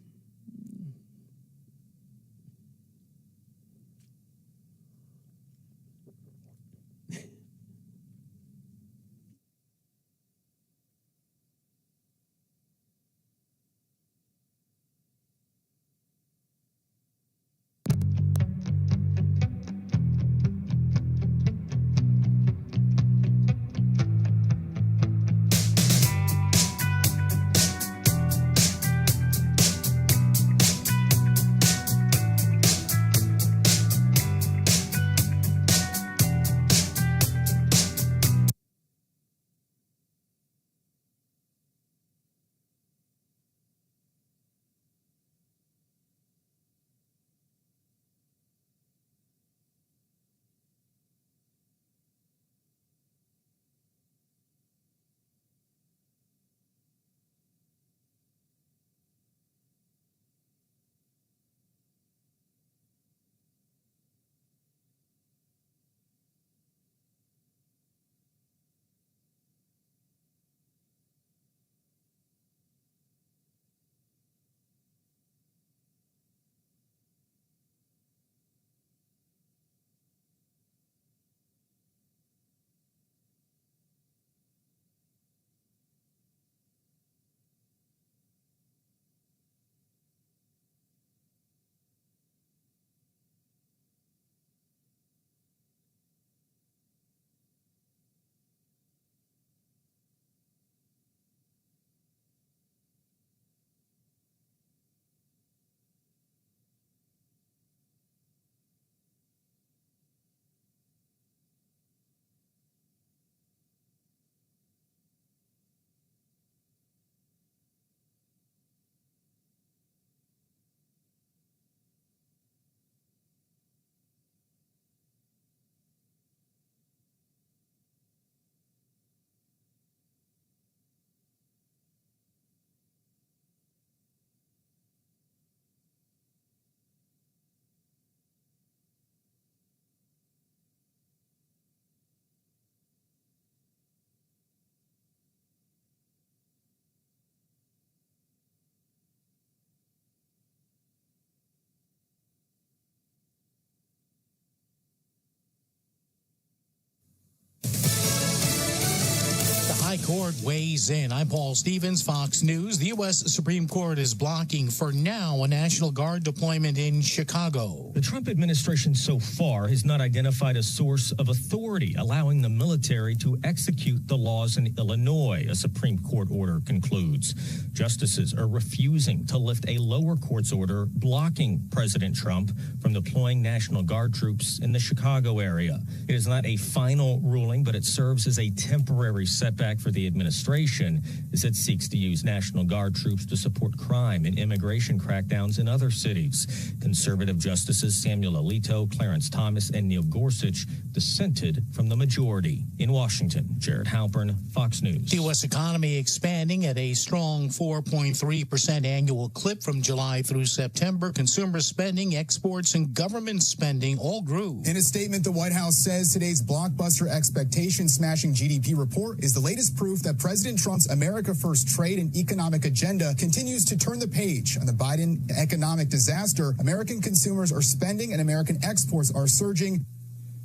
Court weighs in. I'm Paul Stevens, Fox News. The U.S. Supreme Court is blocking, for now, a National Guard deployment in Chicago. The Trump administration so far has not identified a source of authority allowing the military to execute the laws in Illinois, a Supreme Court order concludes. Justices are refusing to lift a lower court's order blocking President Trump from deploying National Guard troops in the Chicago area. It is not a final ruling, but it serves as a temporary setback for the administration as it seeks to use National Guard troops to support crime and immigration crackdowns in other cities. Conservative Justices Samuel Alito, Clarence Thomas, and Neil Gorsuch dissented from the majority. In Washington, Jared Halpern, Fox News. The U.S. economy expanding at a strong 4.3% annual clip from July through September. Consumer spending, exports, and government spending all grew. In a statement, the White House says today's blockbuster expectation-smashing GDP report is the latest proof that President Trump's America First trade and economic agenda continues to turn the page on the Biden economic disaster. American consumers are spending and American exports are surging.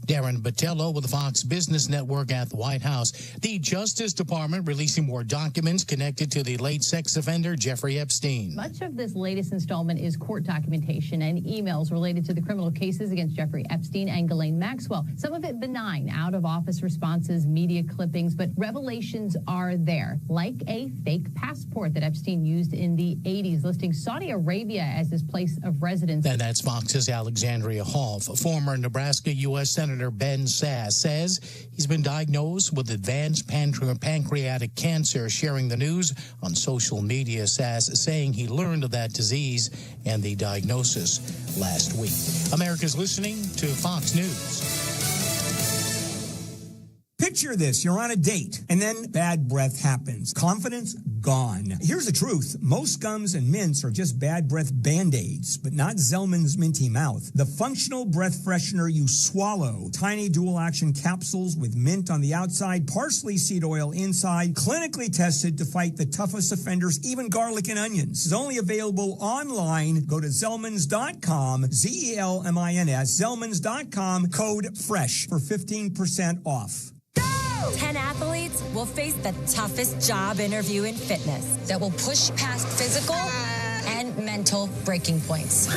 Darren Botello with the Fox Business Network at the White House. The Justice Department releasing more documents connected to the late sex offender Jeffrey Epstein. Much of this latest installment is court documentation and emails related to the criminal cases against Jeffrey Epstein and Ghislaine Maxwell. Some of it benign, out-of-office responses, media clippings, but revelations are there, like a fake passport that Epstein used in the 80s, listing Saudi Arabia as his place of residence. And that's Fox's Alexandria Hoff. Former Nebraska U.S. Senator Ben Sass says he's been diagnosed with advanced pancreatic cancer, sharing the news on social media. Sass saying he learned of that disease and the diagnosis last week. America's listening to Fox News. Picture this, you're on a date, and then bad breath happens. Confidence gone. Here's the truth. Most gums and mints are just bad breath Band-Aids, but not Zellman's Minty Mouth. The functional breath freshener you swallow. Tiny dual-action capsules with mint on the outside, parsley seed oil inside, clinically tested to fight the toughest offenders, even garlic and onions. It's only available online. Go to Zellmans.com, Z-E-L-M-I-N-S, Zellmans.com, code FRESH for 15% off. 10 athletes will face the toughest job interview in fitness that will push past physical and mental breaking points.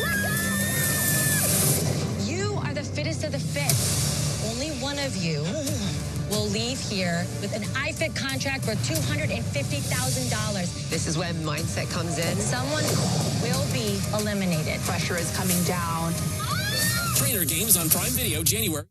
You are the fittest of the fit. Only one of you will leave here with an iFit contract for $250,000. This is when mindset comes in. Someone will be eliminated. Pressure is coming down. Trainer Games on Prime Video, January.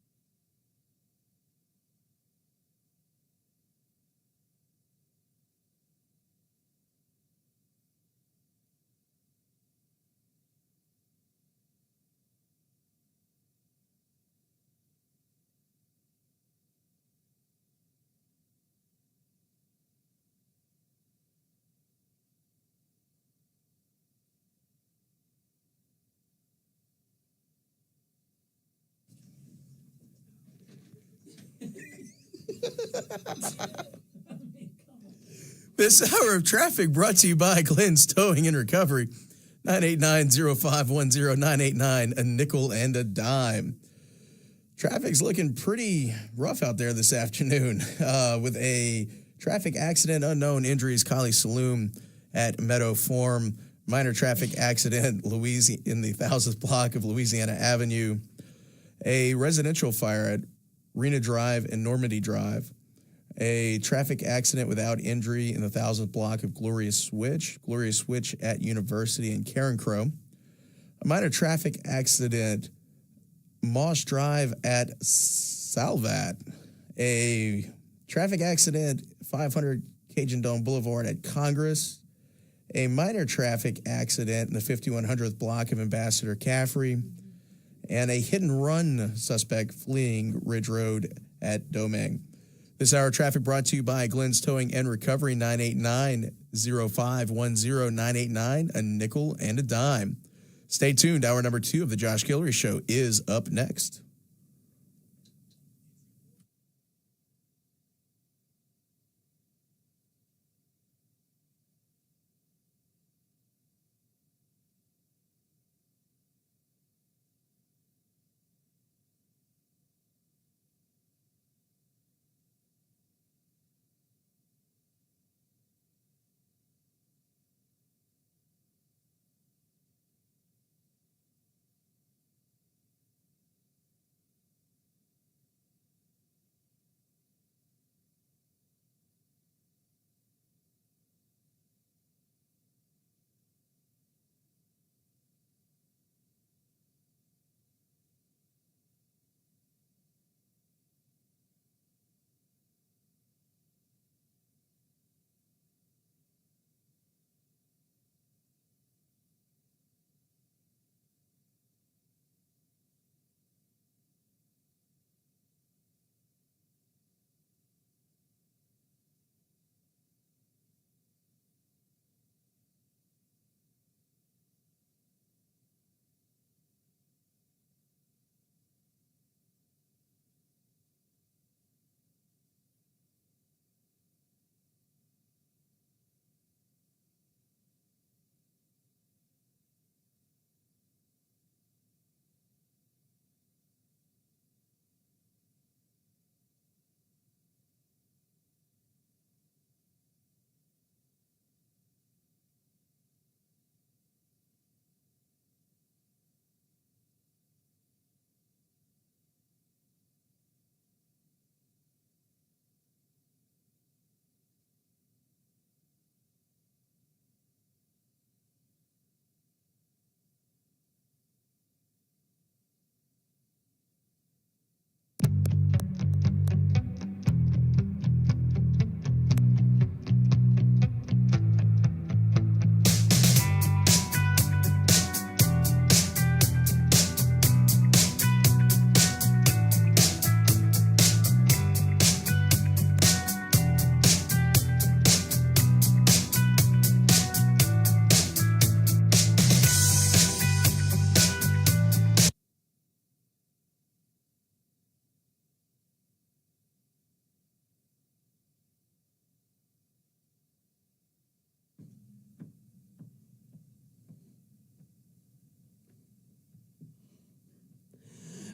This hour of traffic brought to you by Glenn's Towing and Recovery. 989-0510, 989, a nickel and a dime. Traffic's looking pretty rough out there this afternoon with a traffic accident, unknown injuries, Kali Saloom at Meadow Farm. Minor traffic accident in the 1000th block of Louisiana Avenue. A residential fire at Rena Drive and Normandy Drive. A traffic accident without injury in the 1000th block of Gloria Switch at University in Carencro. A minor traffic accident, Moss Drive at Salvat. A traffic accident, 500 Cajun Dome Boulevard at Congress. A minor traffic accident in the 5100th block of Ambassador Caffrey. And a hit-and-run suspect fleeing Ridge Road at Domingue. This hour of traffic brought to you by Glenn's Towing and Recovery, 989-0510, 989, a nickel and a dime. Stay tuned. Hour number 2 of the Josh Guillory Show is up next.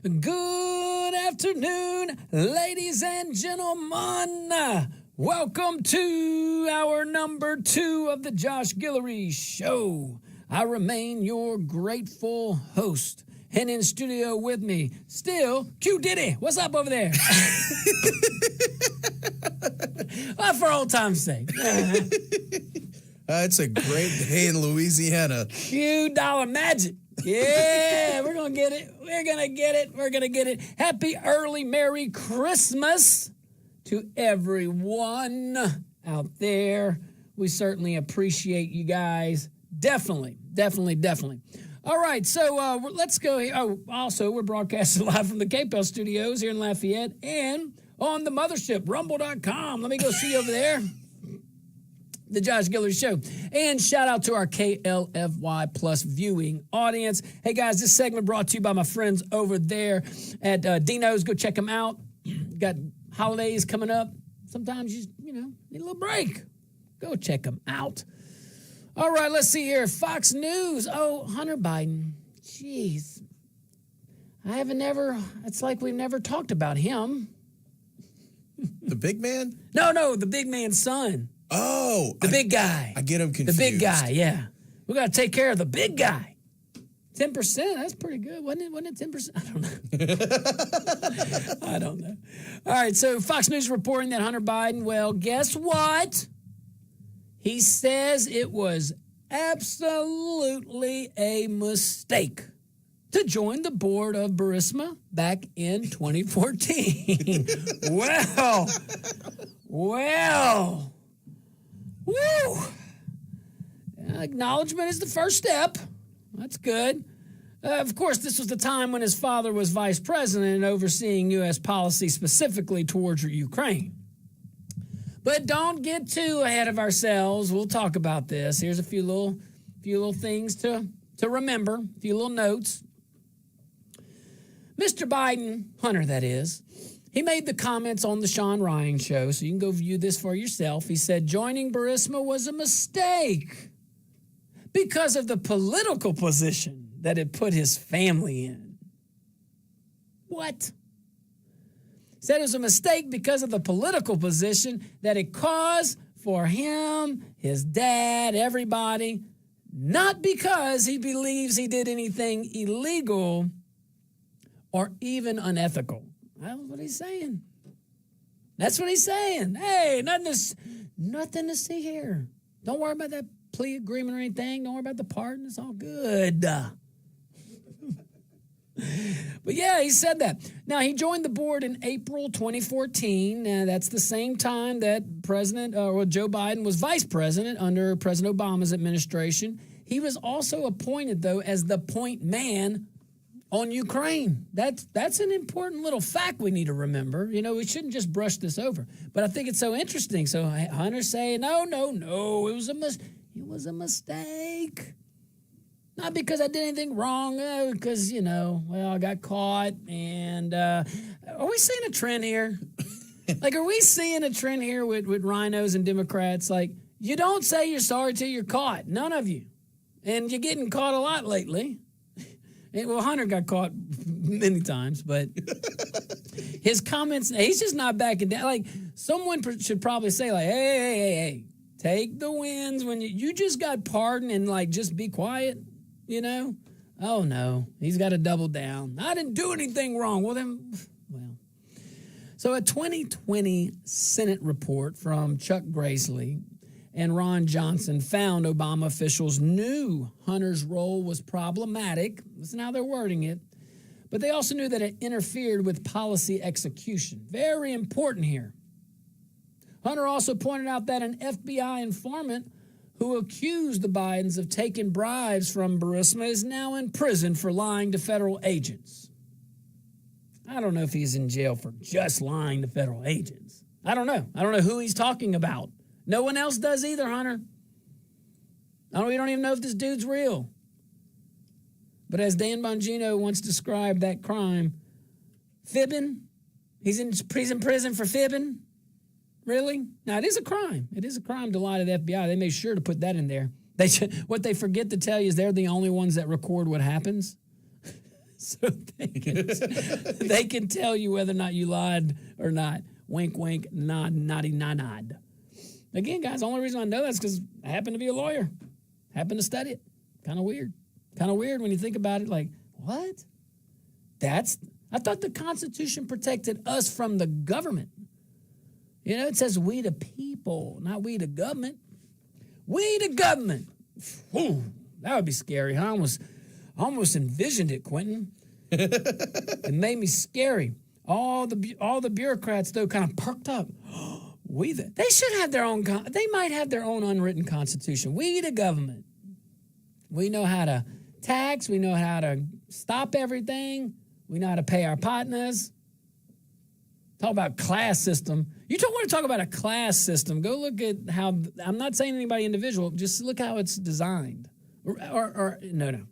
Good afternoon, ladies and gentlemen. Welcome to our number 2 of the Josh Guillory Show. I remain your grateful host. And in studio with me, still, Q Diddy. What's up over there? Well, for old time's sake. It's a great day in Louisiana. Q Dollar Magic. Yeah, we're going to get it. We're going to get it. We're going to get it. Happy early Merry Christmas to everyone out there. We certainly appreciate you guys. Definitely. All right, so let's go here. Oh, also, we're broadcasting live from the KPEL studios here in Lafayette and on the mothership, rumble.com. Let me go see you over there. The Josh Guillory Show. And shout out to our KLFY Plus viewing audience. Hey, guys, this segment brought to you by my friends over there at Dino's. Go check them out. Got holidays coming up. Sometimes you need a little break. Go check them out. All right, let's see here. Fox News. Oh, Hunter Biden. Jeez. It's like we've never talked about him. The big man? No, the big man's son. Oh. The big guy. I get him confused. The big guy, yeah. We got to take care of the big guy. 10%, that's pretty good. Wasn't it 10%? I don't know. All right, so Fox News reporting that Hunter Biden, well, guess what? He says it was absolutely a mistake to join the board of Burisma back in 2014. Well. Woo! Acknowledgement is the first step. That's good. Of course, this was the time when his father was vice president and overseeing U.S. policy specifically towards Ukraine. But don't get too ahead of ourselves. We'll talk about this. Here's a few little things to remember, a few little notes. Mr. Biden, Hunter that is, he made the comments on the Sean Ryan show, so you can go view this for yourself. He said joining Burisma was a mistake because of the political position that it put his family in. What? Said it was a mistake because of the political position that it caused for him, his dad, everybody, not because he believes he did anything illegal or even unethical. That's what he's saying. That's what he's saying. Hey, nothing to see here. Don't worry about that plea agreement or anything. Don't worry about the pardon. It's all good. But yeah, he said that. Now, he joined the board in April 2014. That's the same time that Joe Biden was vice president under President Obama's administration. He was also appointed, though, as the point man on Ukraine. That's an important little fact we need to remember. We shouldn't just brush this over. But I think it's so interesting. So Hunter's saying, no, it was a mistake. Not because I did anything wrong, because, I got caught. And are we seeing a trend here? Are we seeing a trend here with rhinos and Democrats? You don't say you're sorry till you're caught. None of you. And you're getting caught a lot lately. Well, Hunter got caught many times, but his comments, he's just not backing down. Someone should probably say, hey, take the wins when you just got pardoned and, just be quiet. Oh, no, he's got to double down. I didn't do anything wrong. So a 2020 Senate report from Chuck Grassley and Ron Johnson found Obama officials knew Hunter's role was problematic. Listen how they're wording it. But they also knew that it interfered with policy execution. Very important here. Hunter also pointed out that an FBI informant who accused the Bidens of taking bribes from Burisma is now in prison for lying to federal agents. I don't know if he's in jail for just lying to federal agents. I don't know. I don't know who he's talking about. No one else does either, Hunter. We don't even know if this dude's real. But as Dan Bongino once described that crime, fibbing, he's in prison for fibbing. Really? Now, it is a crime. It is a crime to lie to the FBI. They made sure to put that in there. What they forget to tell you is they're the only ones that record what happens. So they can tell you whether or not you lied or not. Wink, wink, nod, noddy, nod, nod. Again, guys, the only reason I know that's because I happen to be a lawyer. Happen to study it. Kind of weird. Kind of weird when you think about it. Like, what? I thought the Constitution protected us from the government. You know, it says we the people, not we the government. We the government. Whew, that would be scary. I almost envisioned it, Quentin. It made me scary. All the bureaucrats, though, kind of perked up. They should have their own. They might have their own unwritten constitution. We the government. We know how to tax. We know how to stop everything. We know how to pay our partners. Talk about class system. You don't want to talk about a class system. Go look at how. I'm not saying anybody individual. Just look how it's designed. Or no.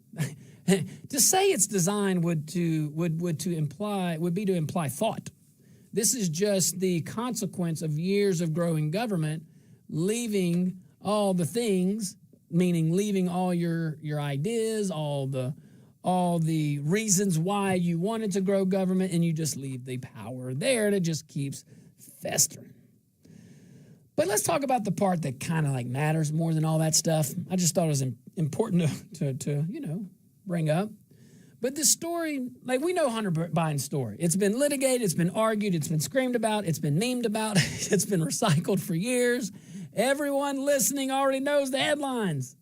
To say it's designed would be to imply thought. This is just the consequence of years of growing government, leaving all the things, meaning leaving all your ideas, all the reasons why you wanted to grow government, and you just leave the power there, and it just keeps festering. But let's talk about the part that kind of like matters more than all that stuff. I just thought it was important to bring up. But this story, like, we know Hunter Biden's story. It's been litigated, it's been argued, it's been screamed about, it's been memed about, it's been recycled for years. Everyone listening already knows the headlines.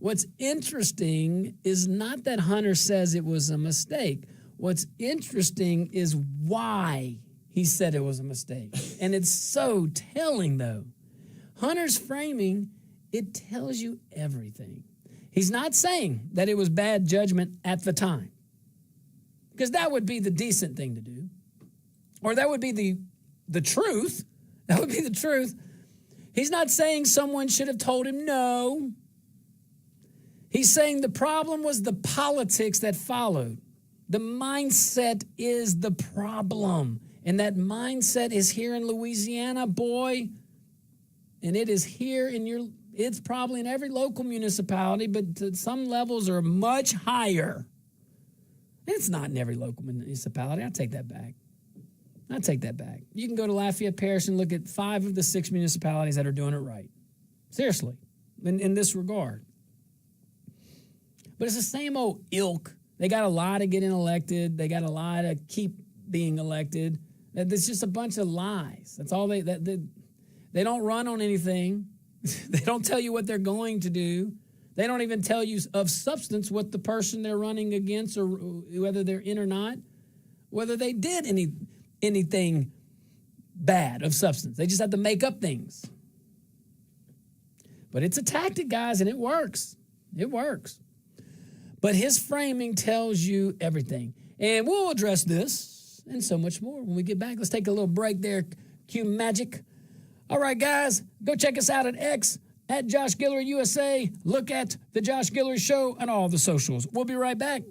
What's interesting is not that Hunter says it was a mistake. What's interesting is why he said it was a mistake. And it's so telling, though. Hunter's framing, it tells you everything. He's not saying that it was bad judgment at the time, because that would be the decent thing to do, or that would be the truth. That would be the truth. He's not saying someone should have told him no. He's saying the problem was the politics that followed. The mindset is the problem, and that mindset is here in Louisiana, boy, and it is here in it's probably in every local municipality, but some levels are much higher. It's not in every local municipality. I take that back. You can go to Lafayette Parish and look at 5 of the 6 municipalities that are doing it right. Seriously, in this regard. But it's the same old ilk. They got a lot of getting elected. They got a lot of keep being elected. There's just a bunch of lies. That's all they don't run on anything. They don't tell you what they're going to do. They don't even tell you of substance what the person they're running against, or whether they're in or not, whether they did anything bad of substance. They just have to make up things. But it's a tactic, guys, and it works. It works. But his framing tells you everything. And we'll address this and so much more when we get back. Let's take a little break there. Cue magic. All right, guys, go check us out at X, at Josh Guillory USA. Look at The Josh Guillory Show on all the socials. We'll be right back.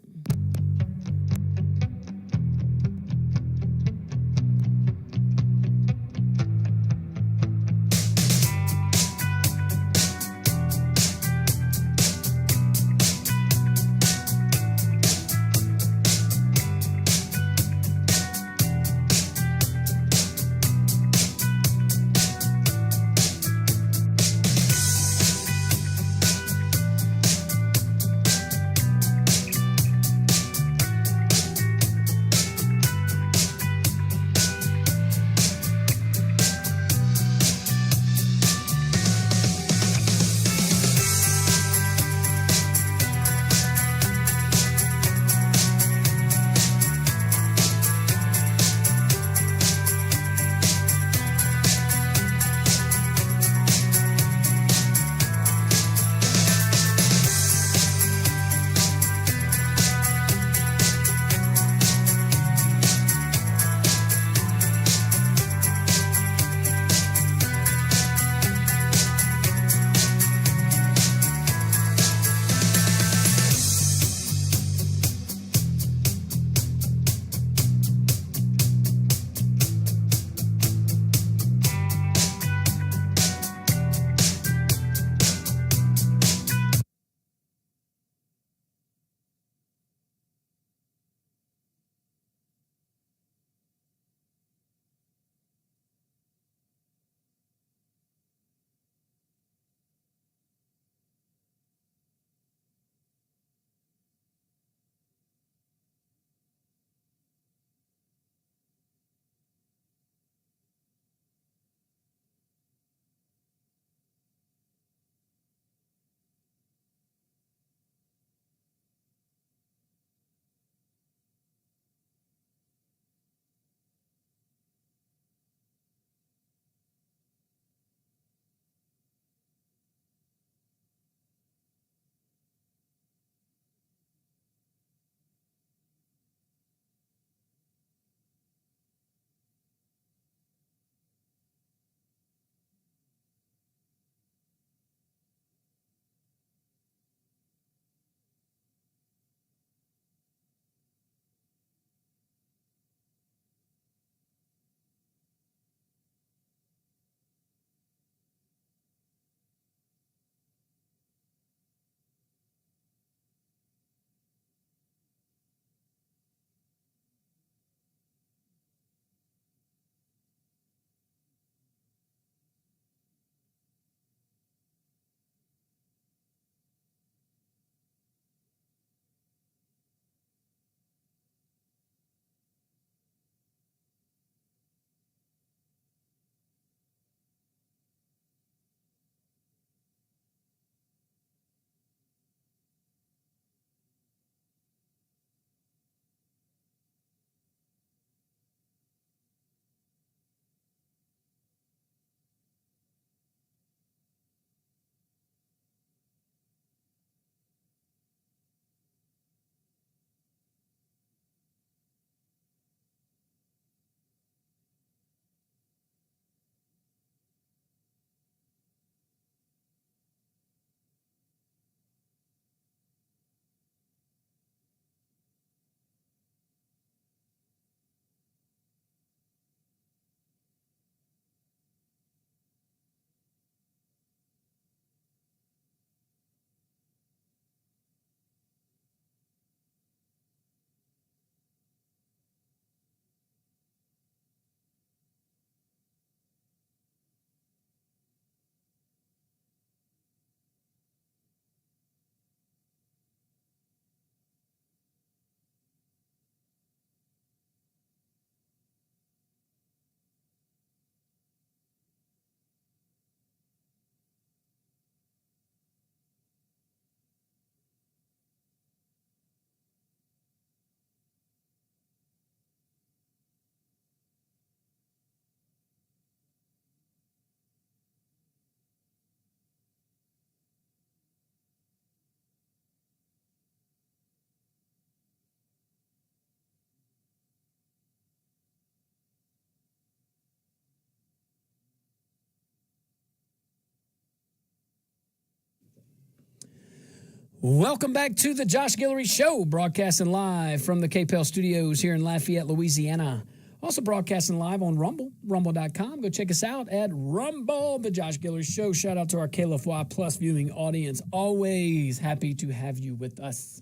Welcome back to the Josh Guillory Show, broadcasting live from the KPEL studios here in Lafayette, Louisiana. Also broadcasting live on Rumble, rumble.com. Go check us out at Rumble, the Josh Guillory Show. Shout out to our KLFY Plus viewing audience. Always happy to have you with us.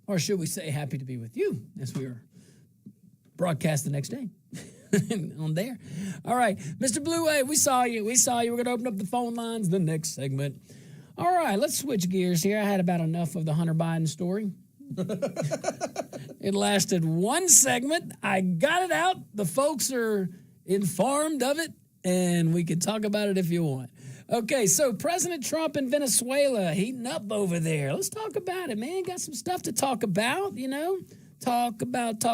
Or should we say happy to be with you as we are broadcast the next day on there. All right, Mr. Blue Wave, we saw you. We're going to open up the phone lines the next segment. All right, let's switch gears here. I had about enough of the Hunter Biden story. It lasted one segment. I got it out. The folks are informed of it, and we can talk about it if you want. Okay, so President Trump in Venezuela heating up over there. Let's talk about it, man. Got some stuff to talk about, you know. Talk about.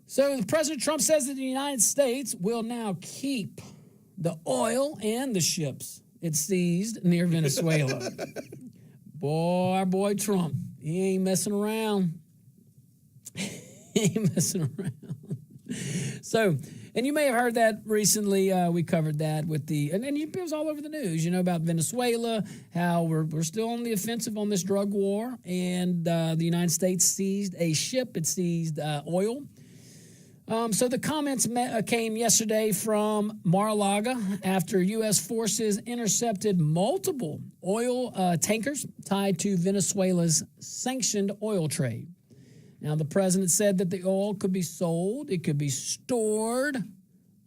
So President Trump says that the United States will now keep the oil and the ships it seized near Venezuela. Boy, Trump, he ain't messing around. So, and you may have heard that recently. We covered that with and it was all over the news, you know, about Venezuela, how we're still on the offensive on this drug war, and the United States seized a ship. It seized oil. So the comments came yesterday from Mar-a-Lago after U.S. forces intercepted multiple oil tankers tied to Venezuela's sanctioned oil trade. Now, the president said that the oil could be sold, it could be stored,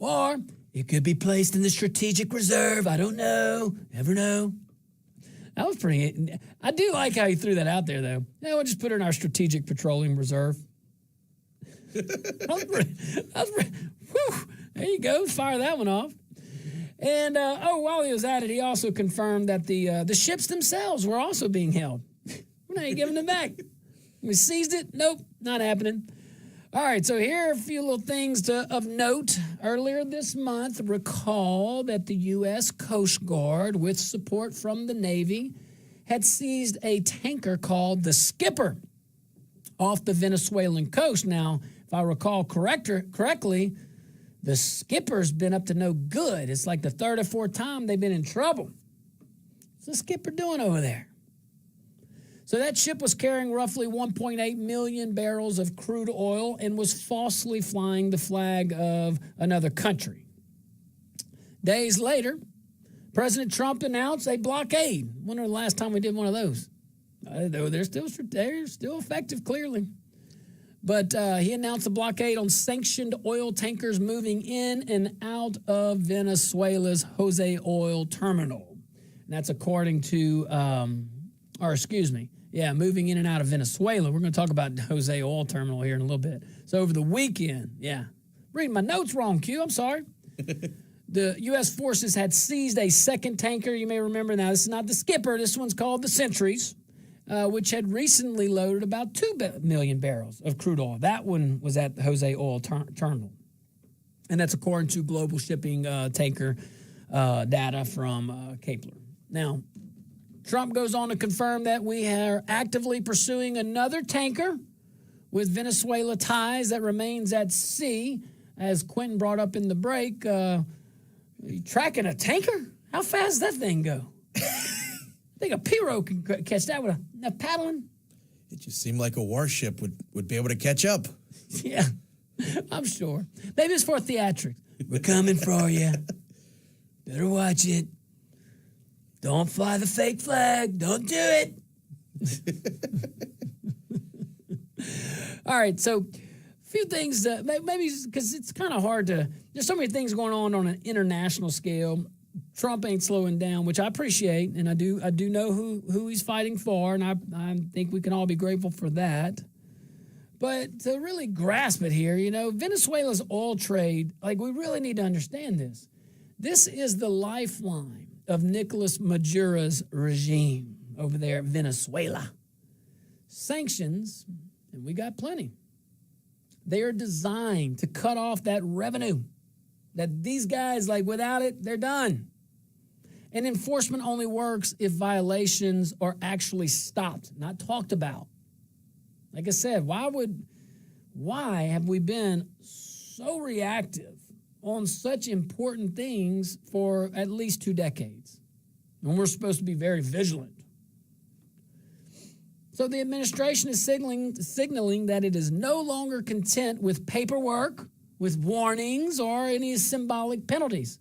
or it could be placed in the strategic reserve. I don't know. Never know. That was pretty... I do like how he threw that out there, though. Yeah, we'll just put it in our strategic petroleum reserve. Whew, there you go. Fire that one off. And, while he was at it, he also confirmed that the ships themselves were also being held. We're not giving them back. We seized it. Nope, not happening. All right, so here are a few little things of note. Earlier this month, recall that the U.S. Coast Guard, with support from the Navy, had seized a tanker called the Skipper off the Venezuelan coast. Now, if I recall correctly, the Skipper's been up to no good. It's like the third or fourth time they've been in trouble. What's the Skipper doing over there? So that ship was carrying roughly 1.8 million barrels of crude oil and was falsely flying the flag of another country. Days later, President Trump announced a blockade. Wonder the last time we did one of those. They're still effective, clearly. But he announced a blockade on sanctioned oil tankers moving in and out of Venezuela's Jose Oil Terminal. And that's according to, moving in and out of Venezuela. We're going to talk about Jose Oil Terminal here in a little bit. So over the weekend, reading my notes wrong, Q, I'm sorry. The U.S. forces had seized a second tanker. You may remember now, this is not the Skipper. This one's called the Centuries. Which had recently loaded about 2 million barrels of crude oil. That one was at the Jose Oil Terminal. And that's according to global shipping tanker data from Kepler. Now, Trump goes on to confirm that we are actively pursuing another tanker with Venezuela ties that remains at sea. As Quentin brought up in the break, you tracking a tanker? How fast does that thing go? I think a Piro can catch that with a paddling. It just seemed like a warship would be able to catch up. Yeah, I'm sure. Maybe it's for theatrics. We're coming for you. Better watch it. Don't fly the fake flag. Don't do it. All right, so a few things, maybe because it's kind of hard to, there's so many things going on an international scale. Trump ain't slowing down, which I appreciate, and I do know who he's fighting for, and I think we can all be grateful for that. But to really grasp it here, you know, Venezuela's oil trade, like, we really need to understand this. This is the lifeline of Nicolas Maduro's regime over there at Venezuela. Sanctions, and we got plenty, they are designed to cut off that revenue. That these guys, like, without it, they're done. And enforcement only works if violations are actually stopped, not talked about. Like I said, why have we been so reactive on such important things for at least 2 decades? And we're supposed to be very vigilant. So the administration is signaling that it is no longer content with paperwork, with warnings, or any symbolic penalties.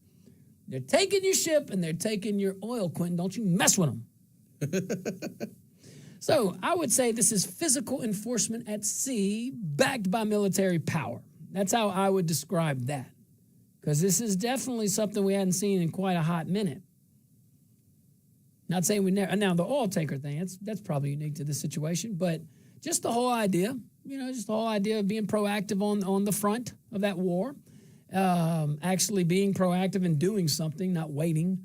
They're taking your ship and they're taking your oil, Quentin. Don't you mess with them. So I would say this is physical enforcement at sea backed by military power. That's how I would describe that. Because this is definitely something we hadn't seen in quite a hot minute. Not saying we never. Now, the oil tanker thing, that's probably unique to this situation. But just the whole idea, just the whole idea of being proactive on the front of that war, actually being proactive and doing something, not waiting.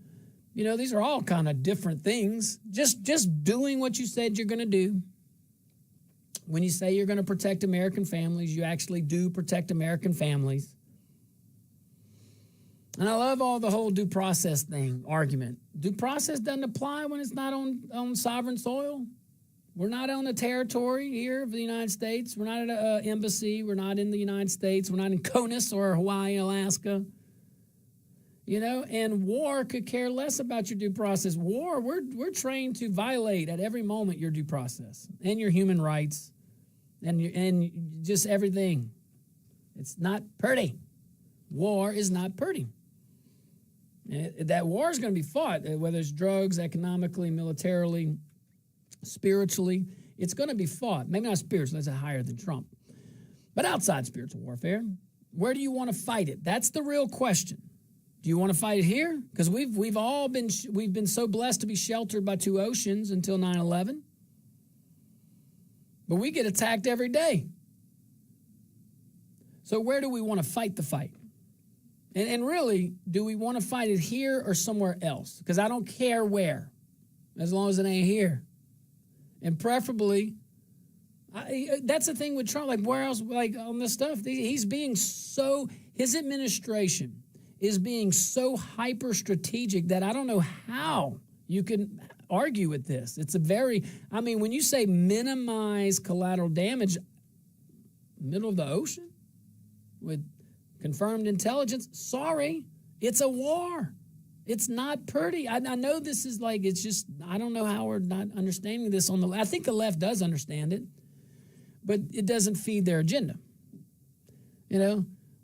These are all kind of different things. Just doing what you said you're going to do. When you say you're going to protect American families, you actually do protect American families. And I love all the whole due process thing argument. Due process doesn't apply when it's not on sovereign soil. We're not on the territory here of the United States. We're not at an embassy. We're not in the United States. We're not in CONUS or Hawaii, Alaska. And war could care less about your due process. War, we're trained to violate at every moment your due process and your human rights and just everything. It's not pretty. War is not pretty. That war is going to be fought, whether it's drugs, economically, militarily, spiritually. It's going to be fought. Maybe not spiritually, that's higher than Trump. But outside spiritual warfare, where do you want to fight it? That's the real question. Do you want to fight it here? Because we've been so blessed to be sheltered by two oceans until 9/11. But we get attacked every day. So where do we want to fight the fight? And really, do we want to fight it here or somewhere else? Because I don't care where, as long as it ain't here. And preferably, that's the thing with Trump. Like, where else, like, on this stuff? His administration is being so hyper-strategic that I don't know how you can argue with this. It's when you say minimize collateral damage, middle of the ocean with confirmed intelligence, sorry, it's a war. It's not pretty. I know this is it's just, I don't know how we're not understanding this on the left. I think the left does understand it, but it doesn't feed their agenda.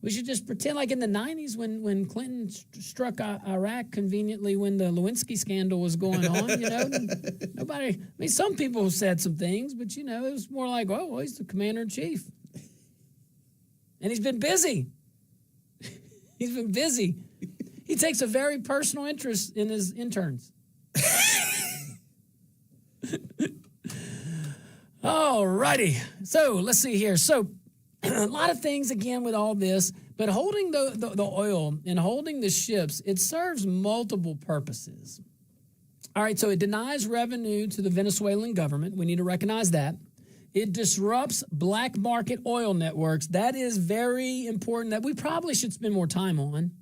We should just pretend like in the 90s when Clinton struck Iraq conveniently when the Lewinsky scandal was going on, Nobody, some people said some things, but, it was more like, oh, well, he's the commander-in-chief. And he's been busy. He's been busy. He takes a very personal interest in his interns. All righty. So let's see here. So a lot of things, again, with all this, but holding the oil and holding the ships, it serves multiple purposes. All right, so it denies revenue to the Venezuelan government. We need to recognize that. It disrupts black market oil networks. That is very important that we probably should spend more time on.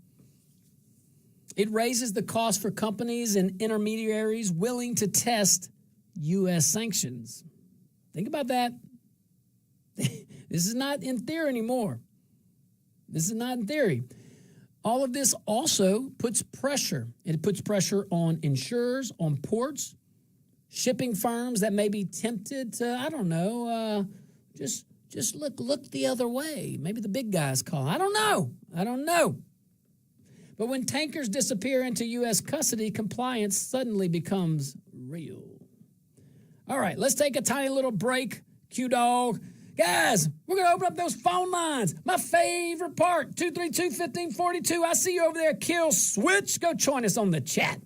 It raises the cost for companies and intermediaries willing to test U.S. sanctions. Think about that. This is not in theory anymore. This is not in theory. All of this also puts pressure. It puts pressure on insurers, on ports, shipping firms that may be tempted to, I don't know, just look the other way. Maybe the big guys call. I don't know. But when tankers disappear into U.S. custody, compliance suddenly becomes real. All right, let's take a tiny little break. Q-Dog. Guys, we're going to open up those phone lines. My favorite part, 232-1542. I see you over there, Kill Switch. Go join us on the chat.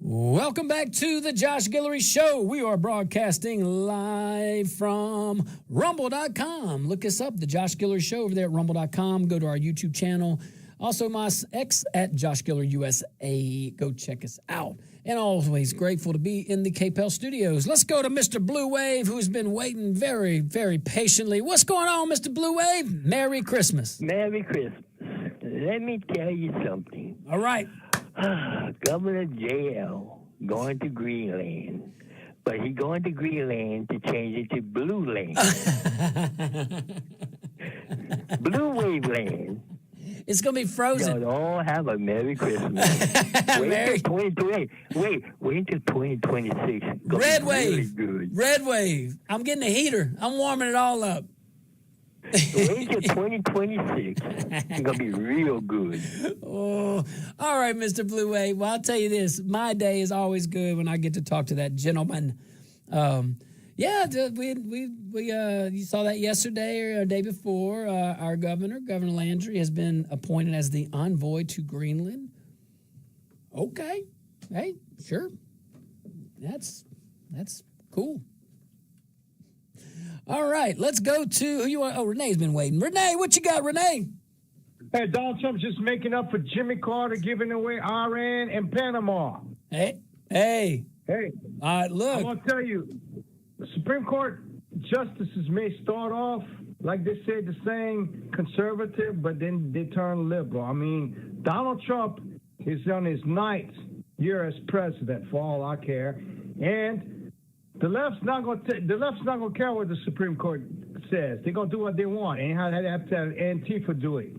Welcome back to the Josh Guillory Show. We are broadcasting live from rumble.com. Look us up, the Josh Guillory Show over there at rumble.com. Go to our YouTube channel. Also, my X at Josh Guillory USA. Go check us out. And always grateful to be in the KPEL studios. Let's go to Mr. Blue Wave, who's been waiting very, very patiently. What's going on, Mr. Blue Wave? Merry Christmas. Merry Christmas. Let me tell you something. All right. Governor JL going to Greenland, but he going to Greenland to change it to Blue Land. Blue Wave Land. It's going to be frozen. Y'all all have a Merry Christmas. Wait till 2026. Red Wave. Really good. Red Wave. I'm getting a heater. I'm warming it all up. Wait till 2026. It's going to be real good. Oh, all right, Mr. Blue Wave. Well, I'll tell you this. My day is always good when I get to talk to that gentleman. You saw that yesterday or the day before. Our Governor Landry, has been appointed as the envoy to Greenland. Okay. Hey, sure. That's cool. All right, let's go to who you want. Oh, Renee's been waiting. Renee, what you got, Renee? Hey, Donald Trump's just making up for Jimmy Carter giving away Iran and Panama. Hey. Look. I want to tell you, the Supreme Court justices may start off, like they said, the saying conservative, but then they turn liberal. I mean, Donald Trump is on his 9th year as president, for all I care, and the left's not going to care what the Supreme Court says. They're going to do what they want, and they have to have Antifa do it.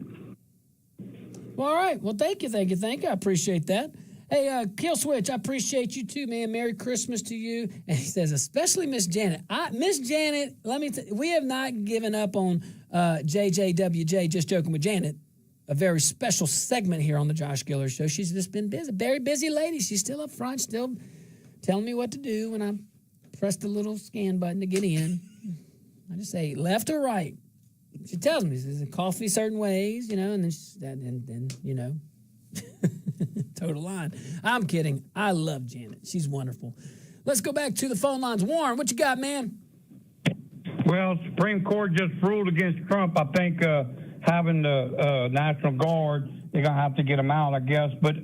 Well, all right. Well, thank you. I appreciate that. Hey, Kill Switch, I appreciate you too, man. Merry Christmas to you. And he says, especially Miss Janet. Miss Janet, let me we have not given up on JJWJ, Just Joking with Janet, a very special segment here on the Josh Guillory Show. She's just been busy, very busy lady. She's still up front, still telling me what to do when I press the little scan button to get in. I just say left or right. She tells me, she says, coffee certain ways, and then total line. I'm kidding. I love Janet. She's wonderful. Let's go back to the phone lines. Warren, what you got, man? Well, Supreme Court just ruled against Trump. I think having the National Guard, they're going to have to get him out, I guess. But,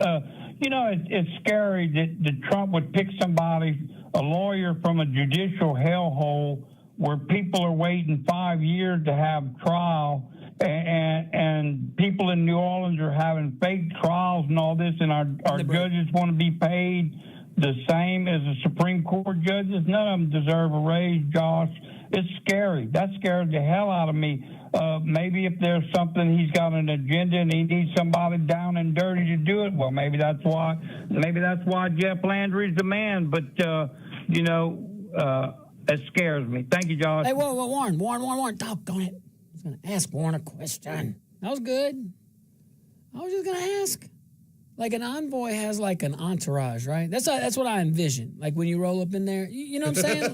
it's scary that Trump would pick somebody, a lawyer from a judicial hellhole where people are waiting 5 years to have trial, and people in New Orleans are having fake trials and all this, and our judges want to be paid the same as the Supreme Court judges. None of them deserve a raise, Josh. It's scary. That scares the hell out of me. Maybe if there's something, he's got an agenda and he needs somebody down and dirty to do it. Well, maybe that's why Jeff Landry's the man. But it scares me. Thank you, Josh. Hey, whoa, Warren. Doggone it. I was going to ask Warren a question. That was good. I was just going to ask. Like an envoy has like an entourage, right? That's what I envision. Like when you roll up in there, you know what I'm saying?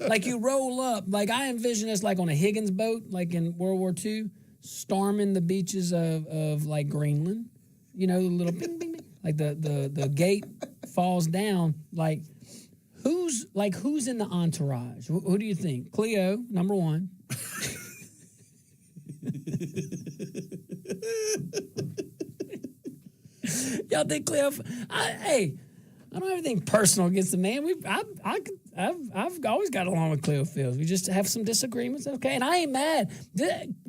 like you roll up. Like I envision this like on a Higgins boat, like in World War II, storming the beaches of like Greenland. The little bing, bing, bing. Like the gate falls down. Like who's in the entourage? Who do you think? Cleo, number one. Y'all think Cleo? I don't have anything personal against the man. I've always got along with Cleo Fields. We just have some disagreements, okay? And I ain't mad.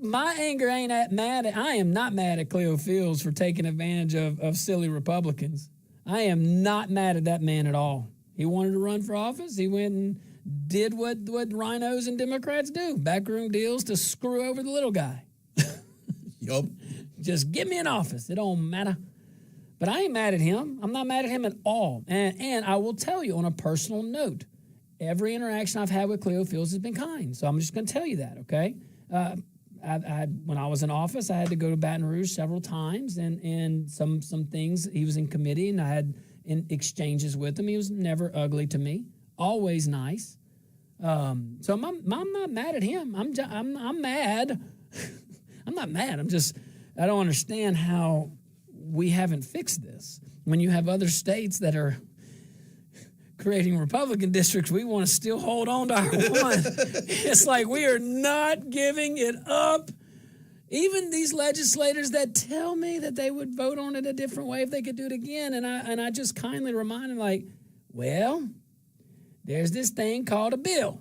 My anger ain't mad. I am not mad at Cleo Fields for taking advantage of silly Republicans. I am not mad at that man at all. He wanted to run for office. He went and did what rhinos and Democrats do: backroom deals to screw over the little guy. Yup. Just give me an office. It don't matter. But I ain't mad at him. I'm not mad at him at all. And I will tell you on a personal note, every interaction I've had with Cleo Fields has been kind. So I'm just going to tell you that, okay? When I was in office, I had to go to Baton Rouge several times, and some things, he was in committee, and I had exchanges with him. He was never ugly to me, always nice. So I'm not mad at him. I'm mad. I'm not mad. I don't understand how we haven't fixed this when you have other states that are creating Republican districts, we want to still hold on to our one. It's like we are not giving it up. Even these legislators that tell me that they would vote on it a different way if they could do it again, and I just kindly remind them, like, well, there's this thing called a bill,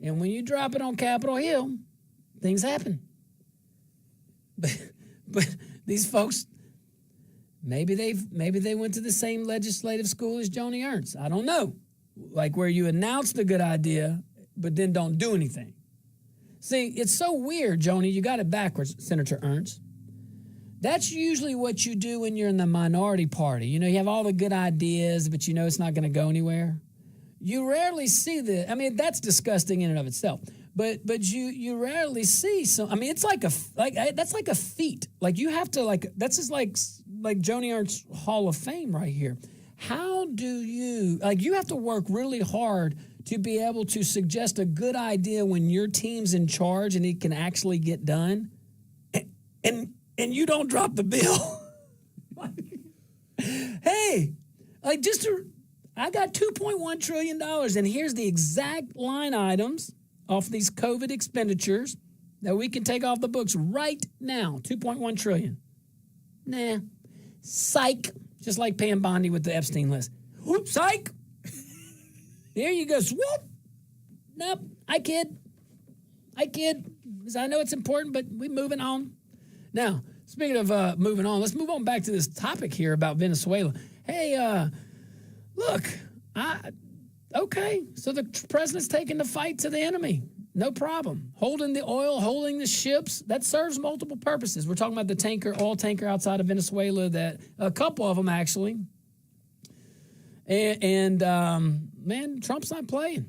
and when you drop it on Capitol Hill, things happen. But these folks, maybe they went to the same legislative school as Joni Ernst. I don't know, like where you announce the good idea, but then don't do anything. See, it's so weird, Joni. You got it backwards, Senator Ernst. That's usually what you do when you're in the minority party. You know, you have all the good ideas, but you know it's not going to go anywhere. You rarely see the. I mean, that's disgusting in and of itself. But you rarely see some. I mean, it's that's like a feat. Like you have to that's just like Joni Ernst's Hall of Fame right here. How do you you have to work really hard to be able to suggest a good idea when your team's in charge and it can actually get done, and you don't drop the bill. Hey, I got $2.1 trillion, and here's the exact line items off these COVID expenditures that we can take off the books right now. $2.1 trillion. Nah, psych. Just like Pam Bondi with the Epstein list. Whoop, psych. There you go. Swoop. Nope, I kid. Because I know it's important, but we're moving on. Now, speaking of moving on, let's move on back to this topic here about Venezuela. Hey, look, okay, so the president's taking the fight to the enemy. No problem. Holding the oil, holding the ships, that serves multiple purposes. We're talking about the oil tanker outside of Venezuela, that a couple of them actually. And man, Trump's not playing.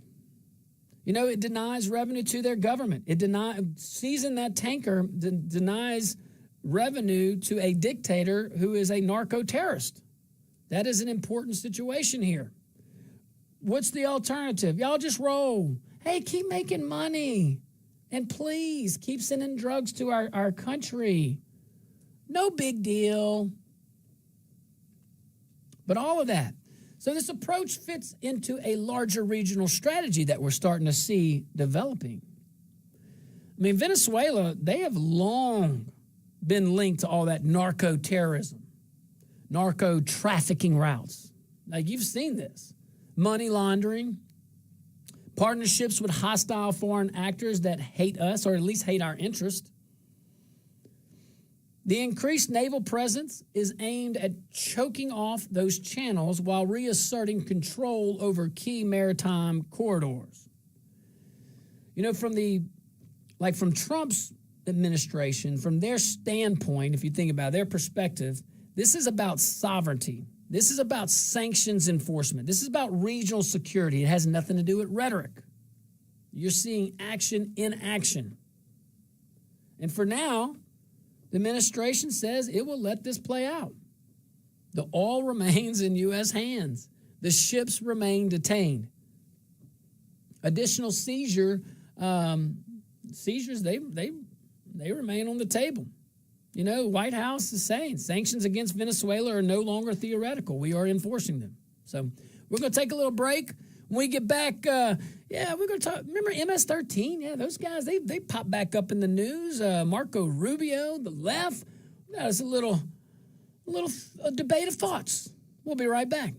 You know, it denies revenue to their government. Seizing that tanker denies revenue to a dictator who is a narco-terrorist. That is an important situation here. What's the alternative? Y'all just roll. Hey, keep making money. And please, keep sending drugs to our country. No big deal. But all of that. So this approach fits into a larger regional strategy that we're starting to see developing. I mean, Venezuela, they have long been linked to all that narco-terrorism, narco-trafficking routes. Like, you've seen this. Money laundering, partnerships with hostile foreign actors that hate us, or at least hate our interest. The increased naval presence is aimed at choking off those channels while reasserting control over key maritime corridors. You know, from Trump's administration, from their standpoint, if you think about their perspective, this is about sovereignty. This is about sanctions enforcement. This is about regional security. It has nothing to do with rhetoric. You're seeing action in action. And for now, the administration says it will let this play out. The oil remains in U.S. hands. The ships remain detained. Additional seizures, they remain on the table. You know, White House is saying sanctions against Venezuela are no longer theoretical. We are enforcing them. So we're going to take a little break. When we get back, we're going to talk. Remember MS-13? Yeah, those guys, they pop back up in the news. Marco Rubio, the left. That was a little debate of thoughts. We'll be right back.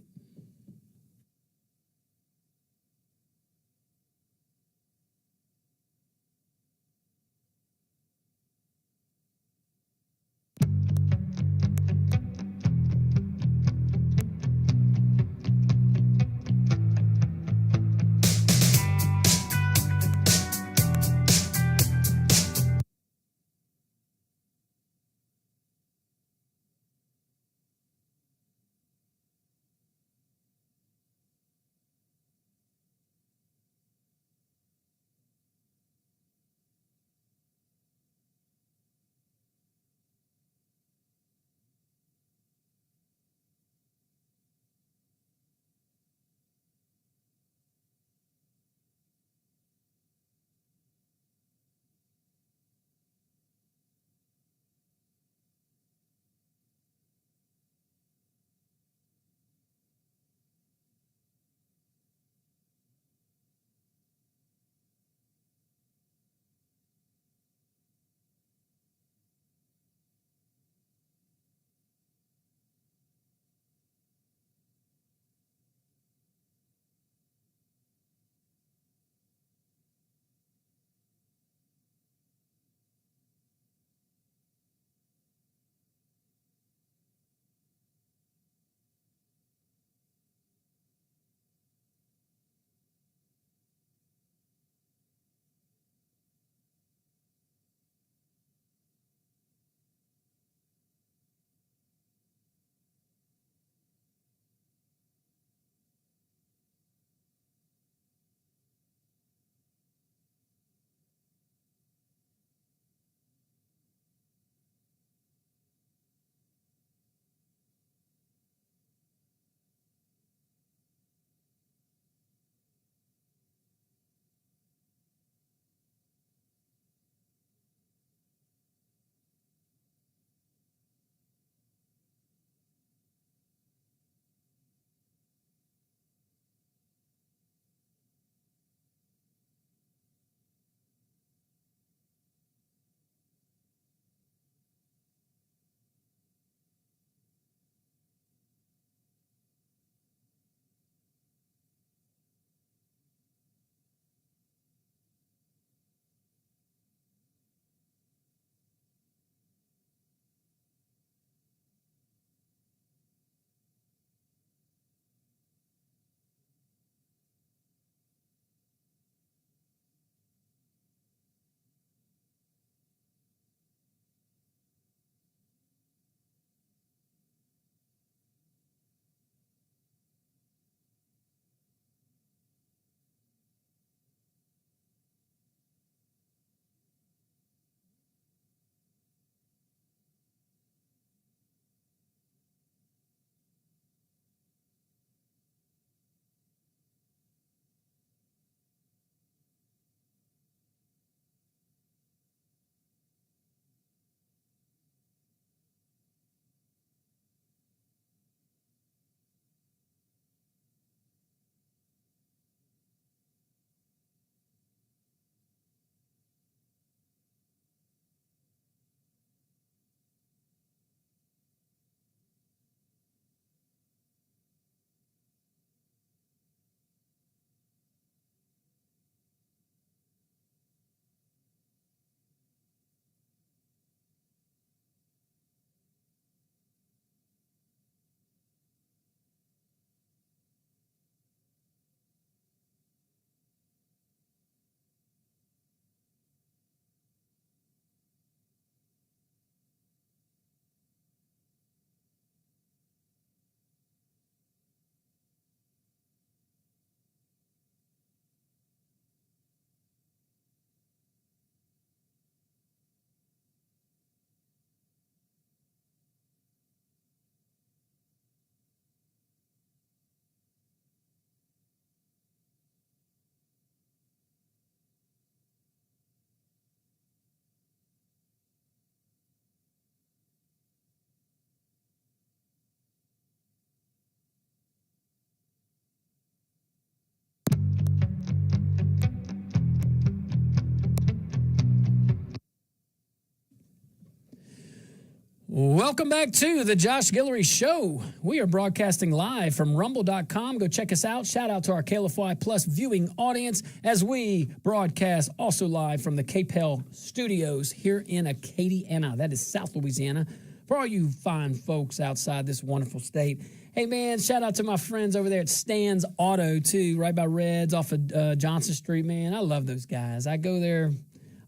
Welcome back to the Josh Guillory Show. We are broadcasting live from rumble.com. Go check us out. Shout out to our KLFY Plus viewing audience as we broadcast also live from the KPEL studios here in Acadiana. That is South Louisiana. For all you fine folks outside this wonderful state. Hey, man, shout out to my friends over there at Stan's Auto, too, right by Reds off of Johnson Street, man. I love those guys. I go there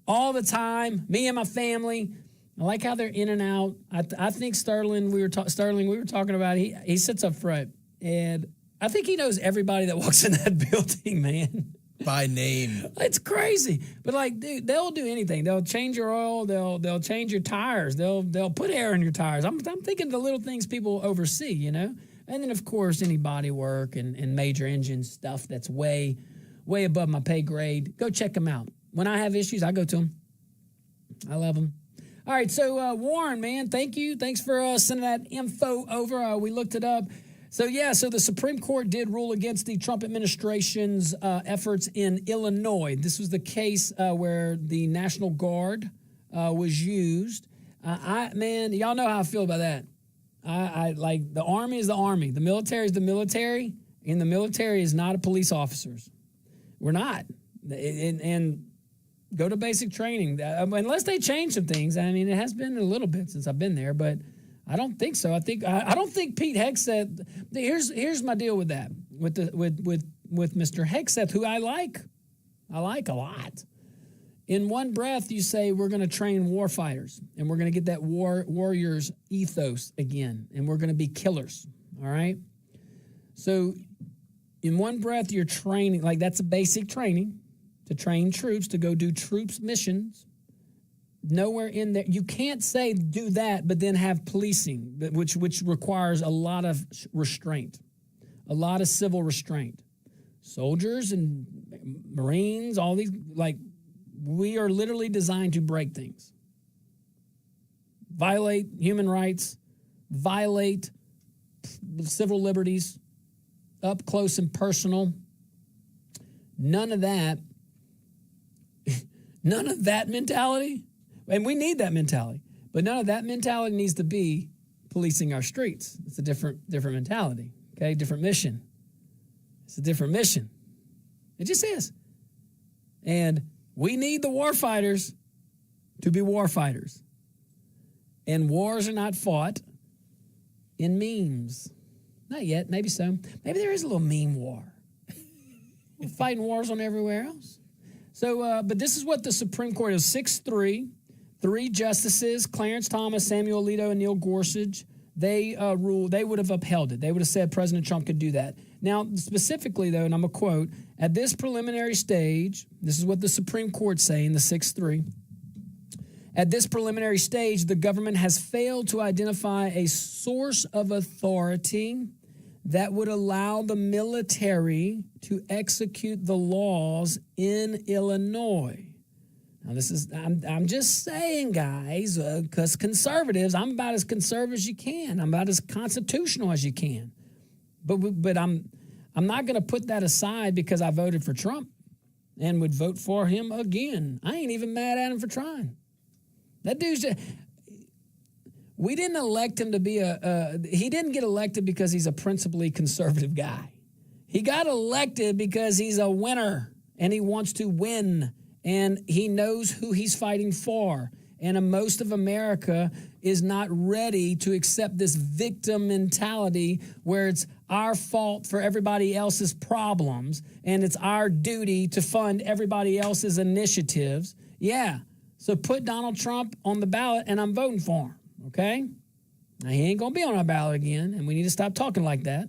all the time, me and my family. I like how they're in and out. I think Sterling, we were talking about, he sits up front, and I think he knows everybody that walks in that building, man. By name. It's crazy. But, like, dude, they'll do anything. They'll change your oil. They'll change your tires. They'll put air in your tires. I'm thinking the little things people oversee, you know? And then, of course, any body work and major engine stuff that's way, way above my pay grade. Go check them out. When I have issues, I go to them. I love them. All right, so Warren, man, thank you. Thanks for sending that info over. We looked it up. So the Supreme Court did rule against the Trump administration's efforts in Illinois. This was the case where the National Guard was used. Man, y'all know how I feel about that. I like, the Army is the Army. The military is the military, and the military is not a police officers. We're not. And go to basic training. Unless they change some things. I mean, it has been a little bit since I've been there, but I don't think so. I don't think Pete Hegseth. Here's my deal with that. With Mr. Hegseth, who I like a lot. In one breath, you say we're going to train war fighters, and we're going to get that warriors ethos again, and we're going to be killers. All right. So, in one breath, you're training, like, that's a basic training, to train troops to go do troops missions. Nowhere in there, you can't say do that, but then have policing, which requires a lot of restraint, a lot of civil restraint. Soldiers and Marines, all these, like, we are literally designed to break things, violate human rights, violate civil liberties, up close and personal. None of that mentality. And we need that mentality. But none of that mentality needs to be policing our streets. It's a different mentality, okay? Different mission. It's a different mission. It just is. And we need the war fighters to be war fighters. And wars are not fought in memes. Not yet. Maybe so. Maybe there is a little meme war. We're fighting wars on everywhere else. So, but this is what the Supreme Court is, 6-3. 3 justices, Clarence Thomas, Samuel Alito, and Neil Gorsuch, they ruled, they would have upheld it. They would have said President Trump could do that. Now, specifically, though, and I'm going to quote, at this preliminary stage, this is what the Supreme Court's saying, the 6-3, at this preliminary stage, the government has failed to identify a source of authority that would allow the military to execute the laws in Illinois. Now, this is, I'm just saying, guys, because conservatives, I'm about as conservative as you can. I'm about as constitutional as you can. But I'm not going to put that aside because I voted for Trump and would vote for him again. I ain't even mad at him for trying. That dude's just, we didn't elect him to be he didn't get elected because he's a principally conservative guy. He got elected because he's a winner and he wants to win. And he knows who he's fighting for. And most of America is not ready to accept this victim mentality where it's our fault for everybody else's problems and it's our duty to fund everybody else's initiatives. Yeah, so put Donald Trump on the ballot and I'm voting for him, okay? Now, he ain't going to be on our ballot again, and we need to stop talking like that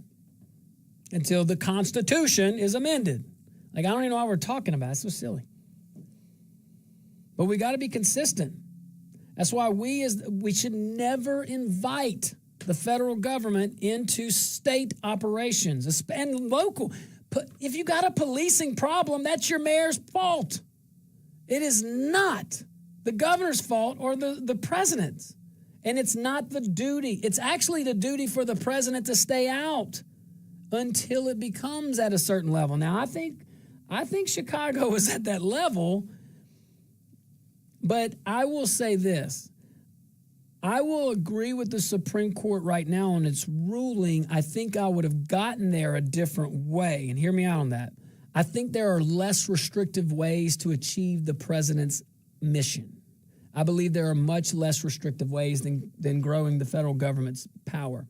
until the Constitution is amended. Like, I don't even know why we're talking about it. It's so silly. But we got to be consistent. That's why we should never invite the federal government into state operations and local. If you got a policing problem, that's your mayor's fault. It is not the governor's fault or the president's. And it's not the duty. It's actually the duty for the president to stay out until it becomes at a certain level. Now, I think Chicago was at that level. But I will say this. I will agree with the Supreme Court right now on its ruling. I think I would have gotten there a different way, and hear me out on that. I think there are less restrictive ways to achieve the president's mission. I believe there are much less restrictive ways than growing the federal government's power.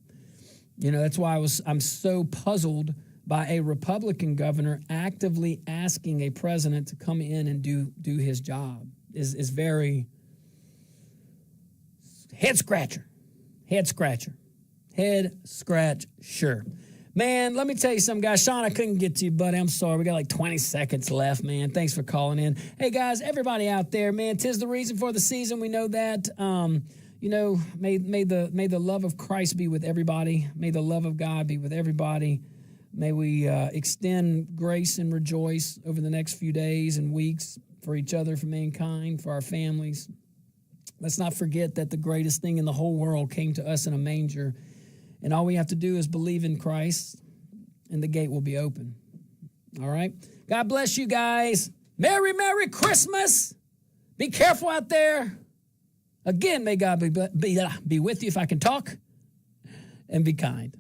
You know, that's why I'm so puzzled by a Republican governor actively asking a president to come in and do his job. Is very head scratcher. Man, let me tell you something, guys. Sean, I couldn't get to you, buddy. I'm sorry. We got like 20 seconds left, man. Thanks for calling in. Hey, guys, everybody out there, man, 'tis the reason for the season. We know that. You know, may the love of Christ be with everybody. May the love of God be with everybody. May we extend grace and rejoice over the next few days and weeks for each other, for mankind, for our families. Let's not forget that the greatest thing in the whole world came to us in a manger. And all we have to do is believe in Christ, and the gate will be open. All right? God bless you guys. Merry, Merry Christmas. Be careful out there. Again, may God be with you if I can talk, and be kind.